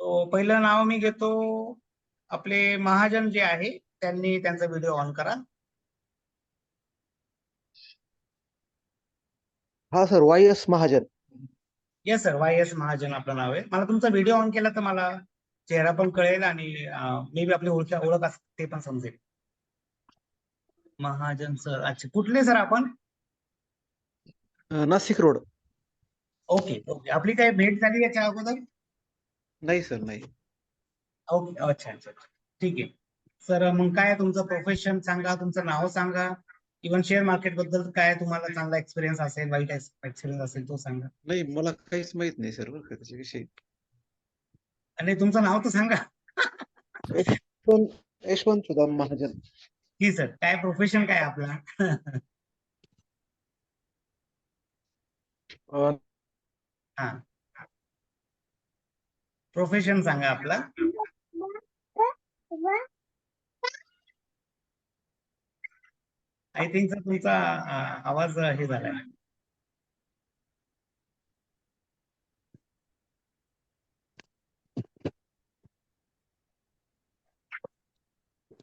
तो पहिलं नाव मी घेतो. आपले महाजन जे आहे त्यांनी त्यांचा व्हिडिओ ऑन करा. हा sir, YS Mahajan. Yes sir, YS Mahajan आपलं नाव आहे. मला तुमचा व्हिडिओ ऑन केला तर मला चेहरा पण कळेल आणि मे बी आपली ओळख ते पण समजेल. महाजन सर, अच्छा कुठले सर आपण? नाशिक रोड. Okay okay. आपली काही भेट झाली याच्या अगोदर? नाही सर, नाही. ओके, अच्छा अच्छा अच्छा. ठीक आहे सर. मग काय तुमचं प्रोफेशन सांगा, तुमचं नाव सांगा, इव्हन शेअर मार्केट बद्दल काय तुम्हाला चांगला एक्सपिरियन्स असेल, वाईट एक्सपिरियन्स असेल तो सांगा. नाही, मला काहीच माहित नाही सर बरं का त्याच्याविषयी. आणि तुमचं नाव तर सांगा. यशवंत सुदाम महाजन. की सर काय प्रोफेशन काय आपला? अं, हा, प्रोफेशन सांगा आपला. आय थिंक सर तुमचा आवाज हे झालाय.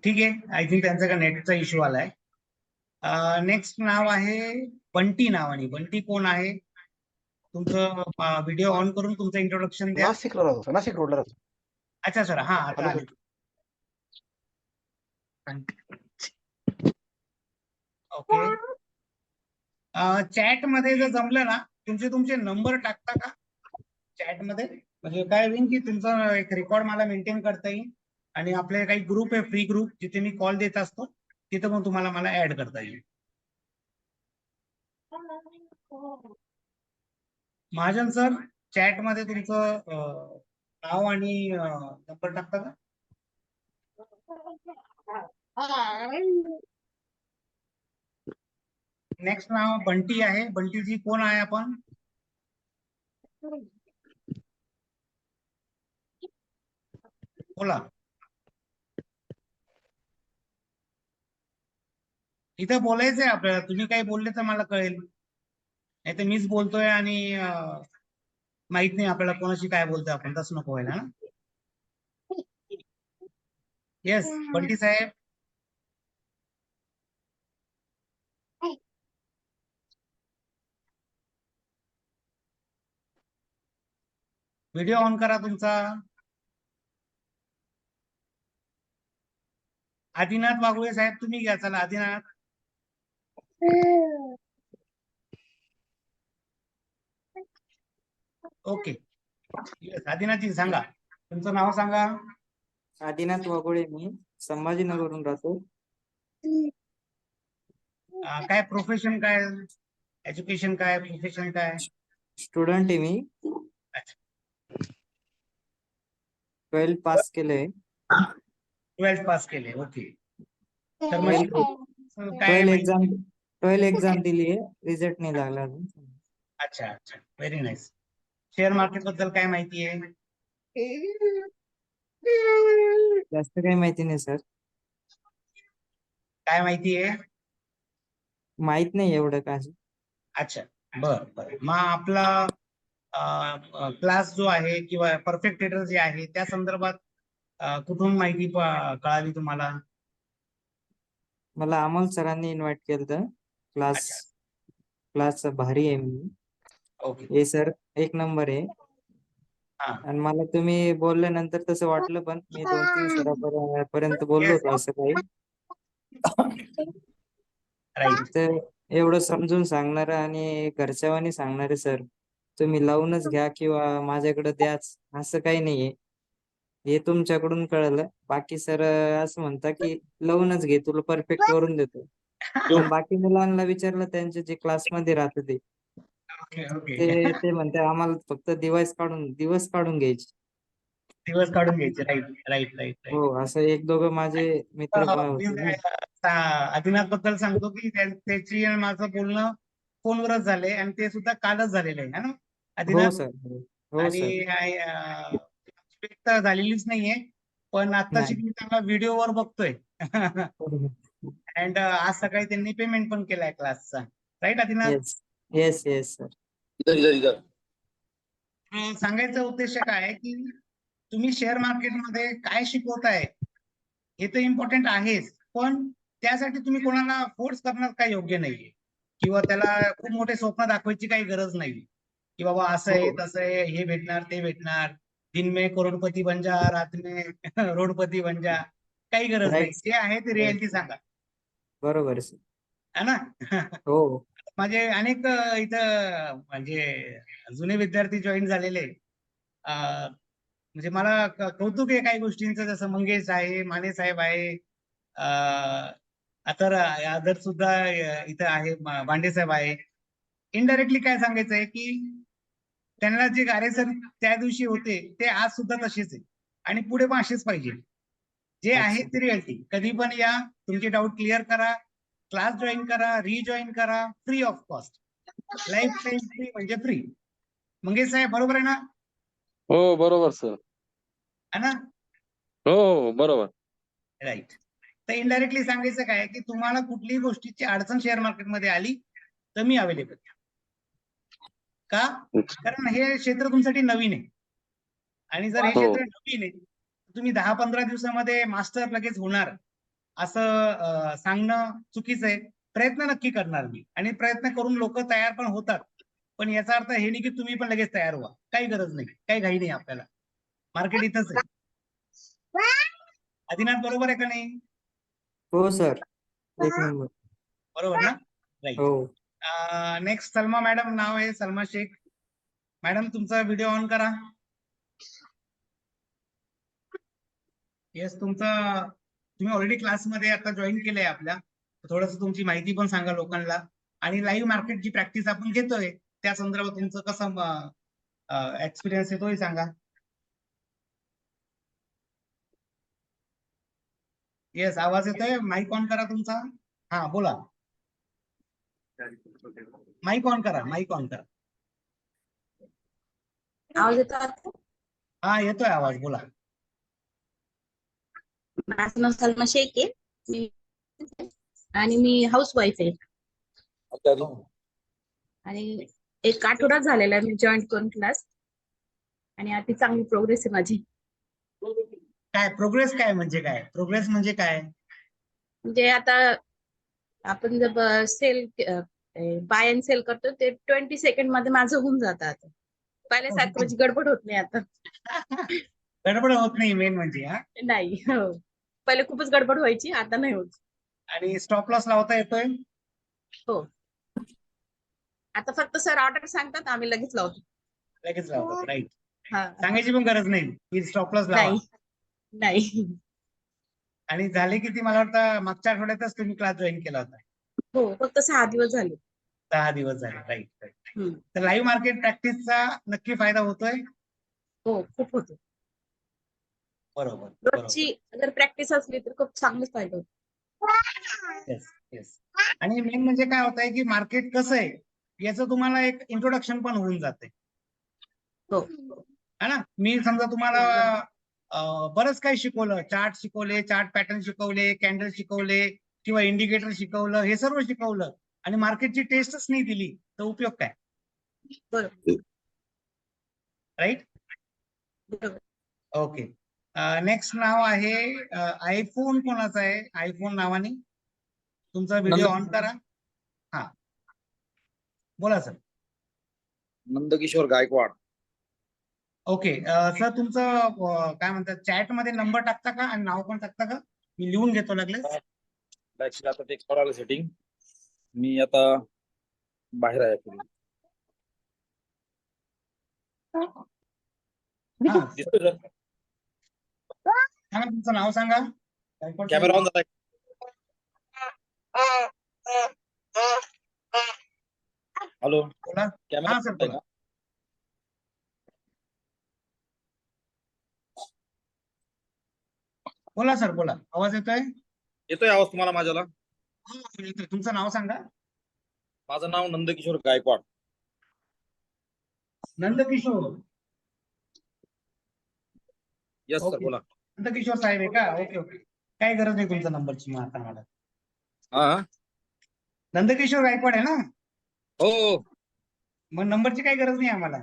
ठीक आहे, आय थिंक त्यांचा का नेटचा इश्यू आलाय. नेक्स्ट नाव आहे बंटी नावाने. बंटी कोण आहे? तुमचं व्हिडिओ ऑन करून तुमचं इंट्रोडक्शन द्या. नाशिकला राहतो सर, नाशिक रोडला राहतो. अच्छा सर, हा आता हॅलो आले. सर. ओके. चॅट मध्ये जर जमलं ना, तुमचे नंबर टाकता का चॅट मध्ये? म्हणजे काय होईल की तुमचा एक रेकॉर्ड मला मेंटेन करता येईल आणि आपले काही ग्रुप आहे, फ्री ग्रुप, जिथे मी कॉल देत असतो, तिथं पण तुम्हाला मला ऍड करता येईल. महाजन सर, चॅट मध्ये तुमचं नाव आणि नंबर टाकता का? नेक्स्ट नाव बंटी आहे. बंटी जी कोण आहे आपण? बोला. इथं बोलायचंय आपल्याला. तुम्ही काही बोलले तर मला कळेल, नाही तर मीच बोलतोय आणि माहित नाही आपल्याला कोणाशी काय बोलतोय आपण. तसं नको व्हायला ना. येस बंटी साहेब. व्हिडिओ ऑन करा तुमचा. आदिनाथ वागुळे साहेब तुम्ही घ्या. चला आदिनाथ. ओके. येस आदिनाथजी सांगा, तुमचं नाव सांगा. आदिनाथ वाघोळे, मी संभाजीनगरहून राहतो. काय प्रोफेशन काय, एज्युकेशन काय, प्रोफेशन काय? स्टुडंट आहे मी. अच्छा, 12th पास केलंय. 12th पास केले. ओके. तर ट्वेल्थ मग काय माहिती? 12th एक्झाम दिली आहे, रिझल्ट नाही लागला अजून. अच्छा अच्छा, व्हेरी नाईस. शेअर मार्केट बद्दल काय माहिती आहे? जास्त काही माहिती नाही सर. काय माहिती आहे? माहित नाही एवढं काय. अच्छा, बर बर. मग आपला क्लास जो आहे किंवा परफेक्ट ट्रेडर जे आहे त्या संदर्भात कुठून माहिती कळाली तुम्हाला? मला अमोल सरांनी इन्व्हाइट केलं होतं. अच्छा, क्लास भारी आहे मी. ओके. हे सर एक नंबर आहे. हा, आणि मला तुम्ही बोलल्यानंतर तसं वाटलं, पण मी 2-3 सरांपर्यंत बोललो येस, होतो असं काही. राईट. तर एवढं समजून सांगणार आणि घरच्यावानी सांगणारे सर तुम्ही लावूनच घ्या किंवा माझ्याकडे द्याच असं काही नाहीये. हे तुमच्याकडून कळलं. बाकी सर असं म्हणता की लावूनच घे, तुला परफेक्ट करून देतो. पण बाकी मुलांना विचारलं त्यांचे जे क्लासमध्ये राहते ओके ओके. ते म्हणते आम्हाला फक्त दिवस काढून घ्यायचे. दिवस काढून घ्यायचे. Right right right right. हो, असं एक दोघं माझे मित्र मी होते ना. आदिनाथ बद्दल सांगतो की त्याची आणि माझं बोलणं फोनवरच झालंय आणि ते सुद्धा कालच झालेलं आहे ना हो आदिनाथ. सर. हो आणि सर. भेट तर झालेलीच नाहीये, पण आताशी नाही. मी त्यांना व्हिडिओवर बघतोय. अँड आज सकाळी त्यांनी पेमेंट पण केलाय क्लासचा. Right Adinath? Yes yes yes sir. सांगायचा उद्देश काय आहे की तुम्ही शेअर मार्केटमध्ये काय शिकवताय हे तर इम्पॉर्टंट आहेच, पण त्यासाठी तुम्ही कोणाला फोर्स करणं काही योग्य नाहीये किंवा त्याला खूप मोठे स्वप्न दाखवायची काही गरज नाही की बाबा असं आहे हो तसं आहे, हे भेटणार ते भेटणार, दिन में करोडपती बन जा, रात में रोडपती बन जा. काही गरज नाही, राईट जे आहे ते राईट रियालिटी सांगा, बरोबर आहे सर. है ना. हो माझे अनेक इथं म्हणजे जुने विद्यार्थी जॉईन झालेले. म्हणजे मला कौतुक आहे काही गोष्टींचं, जसं मंगेश आहे, माने साहेब आहे, अतर आदर सुद्धा इथं आहे, भांडे साहेब आहे. इनडायरेक्टली काय सांगायचं आहे की त्यांना जे गारे सर त्या दिवशी होते ते आज सुद्धा तसेच आहे आणि पुढे पण असेच पाहिजे. जे आहे अच्छा ते रिअलिटी. कधी पण या, तुमचे डाऊट क्लिअर करा, क्लास जॉईन करा, रिजॉईन करा, free of cost. Life time free म्हणजे फ्री. मंगेश साहेब बरोबर आहे ना? हो बरोबर सर. है ना? हो हो बरोबर. राईट. तर इनडायरेक्टली सांगायचं काय की तुम्हाला कुठलीही गोष्टीची अडचण शेअर मार्केटमध्ये आली तर मी अवेलेबल. का? कारण हे क्षेत्र तुमच्यासाठी नवीन आहे आणि जर हे हो. क्षेत्र नवीन आहे तुम्ही 10-15 दिवसामध्ये मास्टर लगेच होणार असं सांगणं चुकीचं आहे. प्रयत्न नक्की करणार मी आणि प्रयत्न करून लोक तयार पण होतात, पण याचा अर्थ हे नाही की तुम्ही पण लगेच तयार व्हा. काही गरज नाही, काही घाई नाही आपल्याला. मार्केट इथंच आहे. आदिनाथ बरोबर आहे का नाही? हो सर एक नंबर. बरोबर ना? राईट. हो नेक्स्ट सलमा मॅडम नाव आहे, सलमा शेख मॅडम. तुमचा व्हिडिओ ऑन करा. येस, तुमचं तुम्ही ऑलरेडी क्लासमध्ये आता जॉईन केलंय आपल्या, थोडस तुमची माहिती पण सांगा लोकांना आणि लाईव्ह मार्केट जी प्रॅक्टिस आपण घेतोय त्या संदर्भात तुमचं कसं एक्सपिरियन्स आहे तोही सांगा. येस, आवाज येतोय. माईक ऑन करा तुमचा. हा बोला. माईक ऑन करा, माईक ऑन करा. आवाज येतो आता? हा येतोय आवाज, बोला. माझं नाव सलमा शेख आहे. आणि मी हाऊस वाईफ आहे. हो. आणि एक आठवडा झालेला आहे मी जॉईन करून क्लास. आणि आता चांगली प्रोग्रेस आहे माझी. काय प्रोग्रेस? काय म्हणजे काय प्रोग्रेस म्हणजे काय? म्हणजे आता आपण जर सेल बाय अँड सेल करतो ते 20 सेकंड मध्ये माझं होऊन जातं आता. पहिल्यासारखं म्हणजे गडबड होत नाही आता. गडबड होत नाही मेन म्हणजे. हा, नाही. हो, पहिले खूपच गडबड व्हायची, आता नाही होत. आणि स्टॉप लॉस लावता येतोय? हो, आता फक्त सर ऑर्डर सांगतात, आम्ही लगेच लावतो. लगेच लावतात. राईट. हा. सांगायची पण गरज नाही की स्टॉप लॉस लावा. नाही नाही. आणि झाले किती? मला वाटतं मागच्या आठवड्यातच तुम्ही क्लास जॉईन केला होता. हो, फक्त 6 दिवस झाले. 10 दिवस झाले. Right right. हम्म. तर लाईव्ह मार्केट प्रॅक्टिसचा नक्की फायदा होतोय. हो, खूप होतो. बरोबर बरोबर. रोजची जर प्रॅक्टिस असली तर खूप चांगलंच फायदा होतो. Yes yes. आणि मेन म्हणजे काय होतंय की मार्केट कसं आहे याचं तुम्हाला एक इंट्रोडक्शन पण होऊन जाते. हो. है ना? मी समजा तुम्हाला बरंच काही शिकवलं, चार्ट शिकवले, चार्ट पॅटर्न शिकवले, कॅन्डल शिकवले किंवा इंडिकेटर शिकवलं, हे सर्व शिकवलं आणि मार्केटची टेस्टच नाही दिली तर उपयोग काय? बरोबर राईट. बरोबर. ओके. नेक्स्ट नाव आहे आयफोन. कोणाचा आहे आयफोन नावाने? तुमचा व्हिडिओ ऑन करा. हा बोला sir. Nandkishor Gaikwad. Okay. Sir तुमचं काय म्हणतात, चॅट मध्ये नंबर टाकता का आणि नाव पण टाकता का? मी लिहून घेतो लागलेच. ऍक्च्युली आता ते करायला सेटिंग. मी आता बाहेर आहे actually. हा दिसतोय सर? सांगा, तुमचं नाव सांगा. गायकवाड कॅमेरा ऑन झालाय? हॅलो, बोला. कॅमेरा हा सर आहे बोला. का? बोला सर बोला. आवाज येतोय? येतोय आवाज तुम्हाला माझ्याला? हो येतोय. तुमचं नाव सांगा. माझं नाव Nandkishor Gaikwad. Nandkishor. Yes sir, okay. बोला. नंदकिशोर साहेब आहे का? Okay okay. काही गरज नाही तुमच्या नंबरची मग आता मला. हा नंदकिशोर गायकवाड आहे ना? हो. मग नंबरची काही गरज नाही आम्हाला.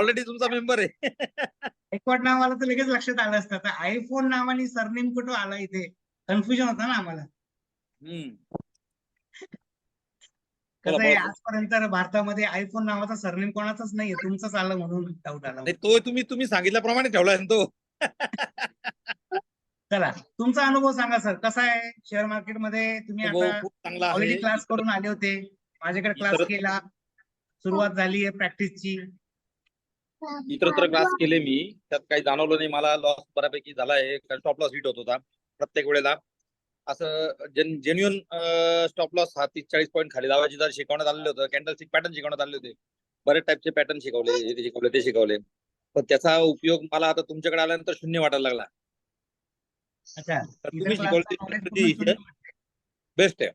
ऑलरेडी तुमचा मेंबर आहे. गायकवाड नाव आलं तर लगेच लक्षात आलं असतं. आता आयफोन नावाने सरनेम कुठं आला इथे, कन्फ्युजन होतं ना आम्हाला. हम्म. कसं आहे बोला. आजपर्यंत भारतामध्ये आयफोन नावाचा सरनेम कोणाचाच नाहीये, तुमचंच आलं म्हणून डाऊट आला. नाही, तो तुम्ही सांगितल्याप्रमाणे ठेवला आहे ना तो. चला तुमचा अनुभव सांगा सर, कसा आहे शेअर मार्केटमध्ये. तुम्ही अनुभव आता खूप चांगला आहे. ऑलरेडी क्लास करून आले होते, माझ्याकडे क्लास इतर- केला, सुरुवात झाली आहे प्रॅक्टिसची. इतरत्र क्लास केले मी, त्यात काही जाणवलं नाही मला. लॉस बऱ्यापैकी झाला आहे. स्टॉप लॉस हिट होत होता प्रत्येक वेळेला. असं जेन्युअन स्टॉप लॉस 30-40 पॉईंट खाली लावायची जर शिकवण्यात आलेलं होतं. कॅन्डलस्टिक पॅटर्न शिकवण्यात आले होते. बरेच टाईपचे पॅटर्न शिकवले, ते शिकवले. पण त्याचा उपयोग मला आता तुमच्याकडे आल्यानंतर शून्य वाटायला लागला. अच्छा, तर इतर तुम्ही क्लासचा शिकवले knowledge strategy पूर्ण बेस्ट आहे.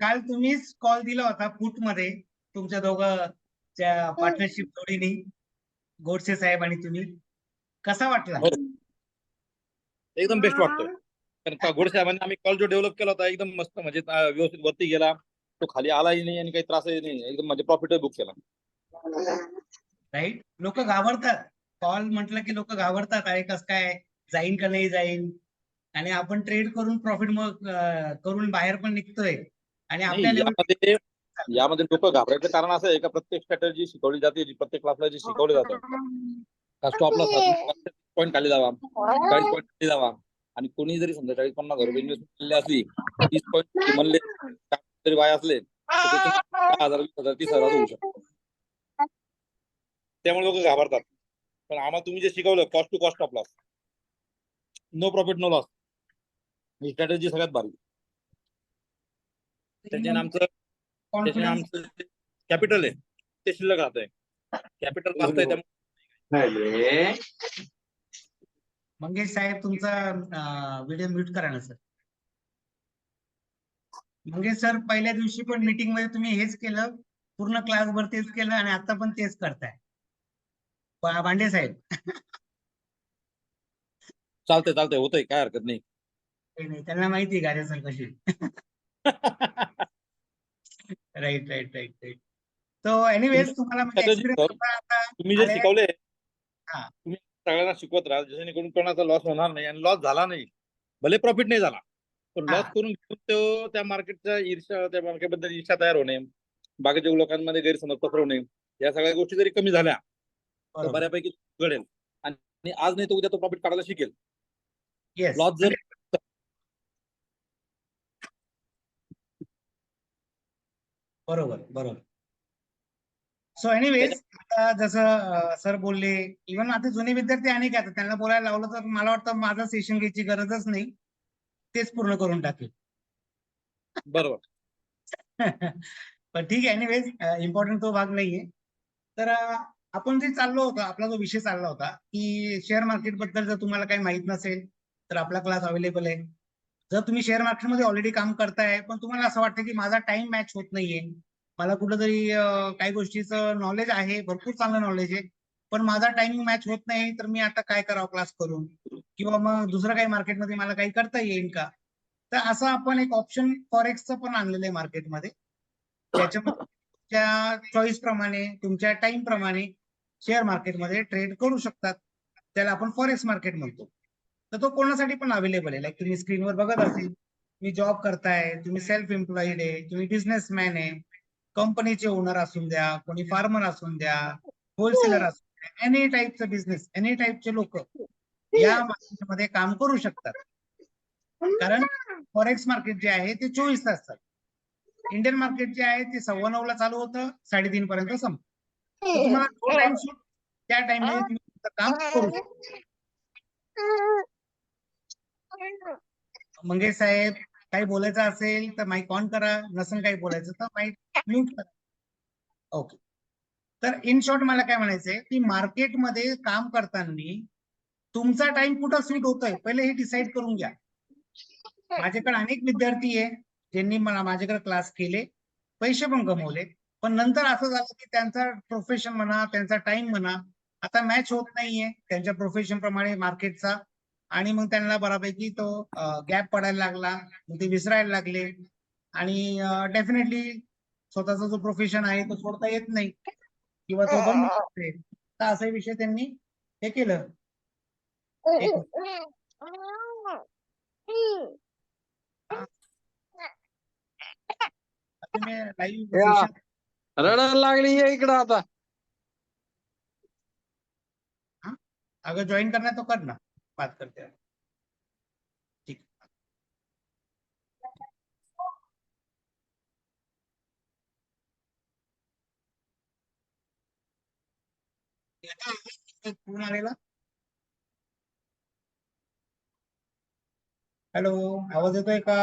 काल तुम्हीच कॉल दिला होता फूट मध्ये, तुमच्या दोघांच्या पार्टनरशिप जोडीने, गोडसे साहेब आणि तुम्ही. कसा वाटला? हो. एकदम बेस्ट वाटतोय. कारण गोड साहेबांनी आम्ही कॉल जो डेव्हलप केला होता एकदम मस्त, म्हणजे व्यवस्थित वरती गेला, तो खाली आलाही नाही आणि काही त्रासही नाही. एकदम म्हणजे प्रॉफिट बुक केला. राईट. लोक घाबरतात, कॉल म्हटलं की लोक घाबरतात, अरे कस काय जाईन का नाही जाईन. आणि आपण ट्रेड करून प्रॉफिट मग करून बाहेर पण निघतोय आणि आपल्या नाही, लेवल यामध्ये लोक घाबरायचं कारण असं आहे का प्रत्येक स्ट्रॅटेजी शिकवली जाते, प्रत्येक क्लासला जी शिकवलं जातं का स्टॉप लॉस पॉईंट खाली जावा, 40 पॉईंट खाली जावा. आणि कोणी जरी समजा 40-50 हजार रुपये इन्व्हेस्टमेंट केली असली, 30 पॉईंट म्हणले तरी वाय असले, तर त्याचे 10,000, 20,000, 30,000 होऊ शकतो. त्यामुळे लोक घाबरतात. पण आम्हाला तुम्ही जे शिकवलं cost to cost stop loss, no profit no loss, ही स्ट्रॅटेजी सगळ्यात भारी. त्याच्याने आमचं कॅपिटल आहे ते शिल्लक राहत आहे. कॅपिटल वाचतंय त्यामुळे. मंगेश साहेब तुमचा व्हिडिओ म्यूट करा ना सर. मंगेश सर, पहिल्या दिवशी पण मीटिंग मध्ये तुम्ही हेच केलं, पूर्ण क्लासभर तेच केलं आणि आता पण तेच करताय. भांडे साहेब. चालतंय होतंय, काय हरकत नाही. नाही, त्यांना माहिती गाड्या सर कशी. Right right right right. So anyways तुम्हाला म्हणजे एक्सपिरियन्स आता तुम्ही जे आले. शिकवले हा. तुम्ही सगळ्यांना शिकवत राहा, जेणेकरून कोणाचा लॉस होणार नाही. आणि लॉस झाला नाही, भले प्रॉफिट नाही झाला, पण हा. लॉस करून घेऊन त्या मार्केटच्या ईर्ष्या, त्या मार्केटबद्दल ईर्ष्या तयार होणे, बाकीच्या लोकांमध्ये गैरसमज पसरवणे, या सगळ्या गोष्टी जरी कमी झाल्या तर बरोबर. बऱ्यापैकी घडेल. आणि आज नाही तर उद्या तो प्रॉफिट काढायला शिकेल. येस. लॉस जर बरोबर बरोबर. सो एनिवेज, आता जसं सर बोलले, इव्हन आता जुने विद्यार्थी अनेक आहेत, त्यांना बोलायला लावलं तर मला वाटतं माझं सेशन घ्यायची गरजच नाही, तेच पूर्ण करून टाकेल. बरोबर. पण ठीक आहे, एनिवेज इम्पॉर्टंट तो भाग नाहीये. तर आपण जे चाललो होतो, आपला जो विषय चालला होता की शेअर मार्केट बद्दल जर तुम्हाला काही माहित नसेल तर आपला क्लास अवेलेबल आहे. जर तुम्ही शेअर मार्केटमध्ये ऑलरेडी काम करताय पण तुम्हाला असं वाटतं की माझा टाइम मॅच होत नाहीये, मला कुठंतरी काही गोष्टीचं नॉलेज आहे, भरपूर चांगलं नॉलेज आहे, पण माझा टाइमिंग मॅच होत नाही, तर मी आता काय करावं क्लास करून, किंवा मग दुसरं काही मार्केटमध्ये मला काही करता येईल का. तर असं आपण एक ऑप्शन फॉरेक्सचं पण आणलेलं आहे मार्केटमध्ये, त्याच्यामध्ये तुमच्या चॉईस प्रमाणे, तुमच्या टाइम प्रमाणे शेअर मार्केटमध्ये ट्रेड करू शकतात. त्याला आपण फॉरेक्स मार्केट म्हणतो. तर तो कोणासाठी पण अवेलेबल आहे. लाईक तुम्ही स्क्रीनवर बघत असेल, तुम्ही जॉब करताय, तुम्ही सेल्फ एम्प्लॉईड आहे, तुम्ही बिझनेसमॅन आहे, कंपनीचे ओनर असून द्या, कोणी फार्मर असून द्या, होलसेलर असून द्या, एनी टाईपचं बिझनेस, एनी टाईपचे लोक या मार्केटमध्ये काम करू शकतात. कारण फॉरेक्स मार्केट जे आहे ते 24 तास असतात. इंडियन मार्केट जे आहे ते 9:15 चालू होतं, 3:30 पर्यंत संपतं. तर तुम्हाला जो टाइम सूट त्या टाइममध्ये तुम्ही तुमचं काम करू शकता. मंगेश साहेब, काही बोलायचं असेल तर माईक ऑन करा, नसेल काही बोलायचं तर माईक म्यूट करा. ओके. तर इन शॉर्ट मला काय म्हणायचंय की मार्केटमध्ये काम करताना तुमचा टाइम कुठं सूट होतोय पहिले हे डिसाईड करून घ्या. माझ्याकडे अनेक विद्यार्थी आहे ज्यांनी मला माझ्याकडे क्लास केले, पैसे पण कमवले, पण नंतर असं झालं की त्यांचा प्रोफेशन म्हणा, त्यांचा टाइम म्हणा, आता मॅच होत नाहीये त्यांच्या प्रोफेशन प्रमाणे मार्केटचा, आणि मग त्यांना बऱ्यापैकी तो गॅप पडायला लागला, मग ते विसरायला लागले, आणि डेफिनेटली स्वतःचा जो प्रोफेशन आहे तो सोडता येत नाही. किंवा तो बंद करतोय. तर असा विषय त्यांनी हे केलं. तुम्ही लाईव्ह या. सेशन रडायला लागली ये इकडं आता. अगर जॉईन करना तो करना, बात करते हैं. ठीक. येतो आवाज पूर्ण आलेला? हॅलो, आवाज येतोय का?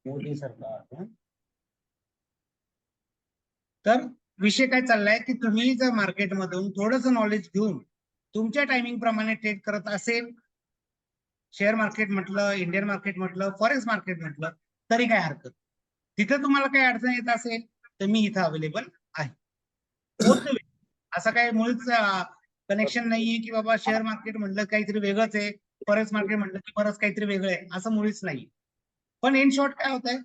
मोदी सरकार. तर विषय काय चाललाय की तुम्ही जर मार्केटमधून थोडंसं नॉलेज घेऊन तुमच्या टायमिंग प्रमाणे ट्रेड करत असेल, शेअर मार्केट म्हटलं, इंडियन मार्केट म्हटलं, फॉरेक्स मार्केट म्हटलं, तरी काय हरकत. तिथे तुम्हाला काही अडचण येत असेल तर मी इथं अवेलेबल आहे. असं काही मुळीच कनेक्शन नाहीये की बाबा शेअर मार्केट म्हटलं काहीतरी वेगळंच आहे, फॉरेक्स मार्केट म्हटलं की बरंच काहीतरी वेगळं आहे, असं मुळीच नाही. पण इन शॉर्ट काय होत आहे,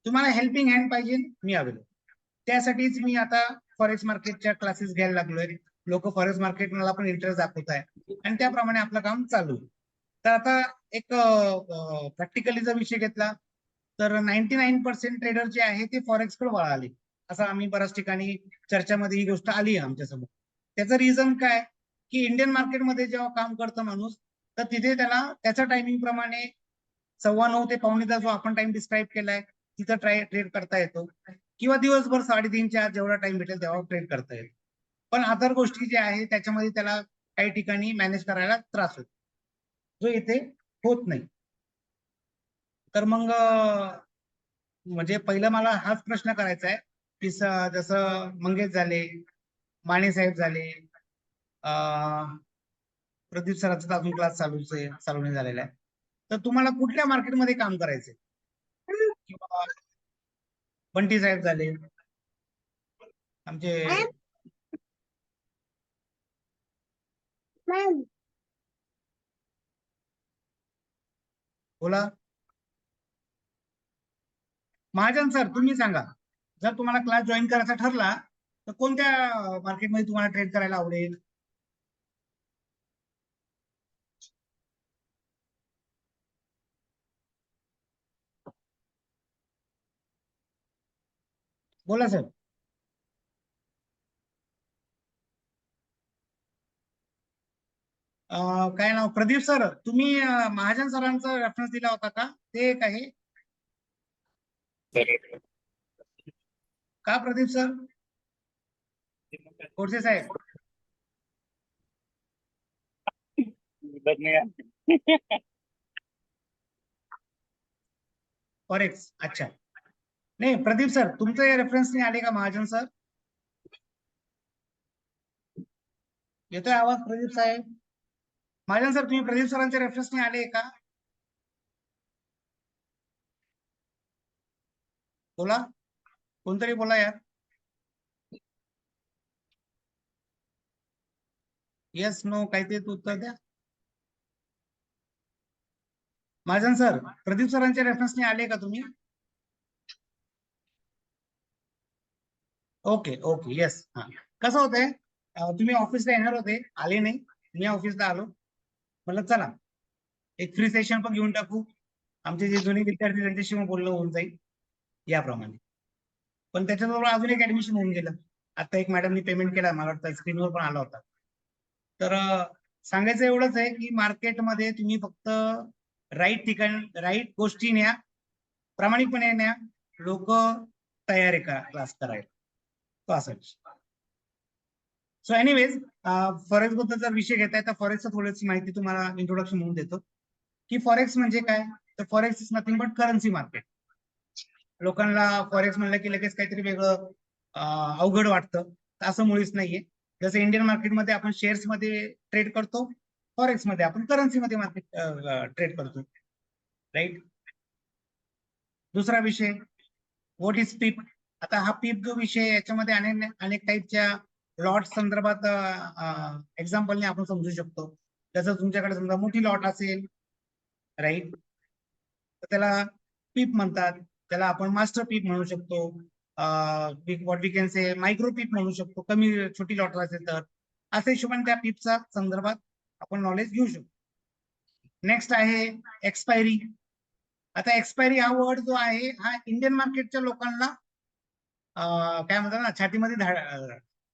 तुम्हाला हेल्पिंग हँड पाहिजे, मी अवेलेबल. त्यासाठीच मी आता फॉरेक्स मार्केटच्या क्लासेस घ्यायला लागलोय. लोक फॉरेक्स मार्केट मला पण इंटरेस्ट दाखवत आहे आणि त्याप्रमाणे आपलं काम चालू आहे. तर आता एक प्रॅक्टिकली जर विषय घेतला तर 99% ट्रेडर जे आहे ते फॉरेक्स कडे वळाले, असं आम्ही बऱ्याच ठिकाणी चर्चामध्ये ही गोष्ट आली आहे आमच्यासमोर. त्याचं रिझन काय की इंडियन मार्केटमध्ये जेव्हा काम करतं माणूस तर तिथे त्याला त्याच्या टायमिंग प्रमाणे 9:15 ते 9:45 जो आपण टाइम डिस्क्राईब केलाय तिथं ट्रेड करता येतो, किंवा दिवसभर 3:30च्या आत जेवढा टाइम भेटेल तेव्हा ट्रेड करता येतो. पण अदर गोष्टी ज्या आहेत त्याच्यामध्ये त्याला काही ठिकाणी मॅनेज करायला त्रास होतो, जो इथे होत नाही. तर मग म्हणजे पहिलं मला हाच प्रश्न करायचा आहे की जसं मंगेश झाले, माने साहेब झाले, प्रदीप सरांचा अजून क्लास चालू नाही झालेला आहे, तर तुम्हाला कुठल्या मार्केटमध्ये काम करायचंय? किंवा बंटी साहेब झाले आमचे, बोला. महाजन सर तुम्ही सांगा, जर तुम्हाला क्लास जॉईन करायचा ठरला तर कोणत्या मार्केटमध्ये तुम्हाला ट्रेड करायला आवडेल? बोला सर. काय नाव? प्रदीप सर, तुम्ही महाजन सरांचा रेफरन्स दिला होता का? ते एक आहे का प्रदीप सर? कोडसे साहेब, फॉरेक्स. अच्छा, नाही प्रदीप सर तुमचं रेफरन्सने आले का महाजन सर? येतोय आवाज प्रदीप साहेब? महाजन सर तुम्ही प्रदीप सरांच्या रेफरन्सने आले का? बोला, कोणतरी बोला यार. येस नो काहीतरी उत्तर द्या. महाजन सर प्रदीप सरांच्या रेफरन्सने आले का तुम्ही? Okay okay yes. हा, कसं होतंय, तुम्ही ऑफिसला येणार होते, आले नाही, मी ऑफिसला आलो, म्हणलं चला एक फ्री सेशन पण घेऊन टाकू, आमचे जे जुने विद्यार्थी त्यांच्याशी मग बोलणं होऊन जाईल याप्रमाणे. पण त्याच्याबरोबर अजून एक ऍडमिशन होऊन गेलं. आता एक मॅडमनी पेमेंट केला, मला वाटतं स्क्रीनवर पण आला होता. तर सांगायचं एवढंच आहे की मार्केटमध्ये तुम्ही फक्त राईट ठिकाणी राईट गोष्टी न्या, प्रामाणिकपणे न्या, लोक तयार आहे का क्लास करायला, तो असा विषय. सो एनिवेज, फॉरेक्स बद्दल जर विषय घेताय तर फॉरेक्सचा थोडीशी माहिती तुम्हाला इंट्रोडक्शन म्हणून देतो की फॉरेक्स म्हणजे काय. तर forex is nothing but currency market. लोकांना फॉरेक्स म्हणलं की लगेच काहीतरी वेगळं अवघड वाटतं, तर असं मुळीच नाहीये. जसं इंडियन मार्केटमध्ये आपण शेअर्स मध्ये ट्रेड करतो, फॉरेक्स मध्ये आपण करन्सी मध्ये मार्केट ट्रेड करतो, राईट. दुसरा विषय, व्हॉट इज पीप? आता हा पीप जो विषय आहे, याच्यामध्ये अनेक टाईपच्या लॉट संदर्भात एक्झाम्पलने आपण समजू शकतो. जसं तुमच्याकडे समजा मोठी लॉट असेल, राईट, तर त्याला पीप म्हणतात. त्याला आपण मास्टर पीप म्हणू शकतो, what we can say micro पीप म्हणू शकतो, कमी छोटी लॉट असेल तर. अशा हिशोबाने त्या पीपचा संदर्भात आपण नॉलेज घेऊ शकतो. नेक्स्ट आहे एक्सपायरी. आता एक्सपायरी हा वर्ड जो आहे, हा इंडियन मार्केटच्या लोकांना काय म्हणतात ना, छातीमध्ये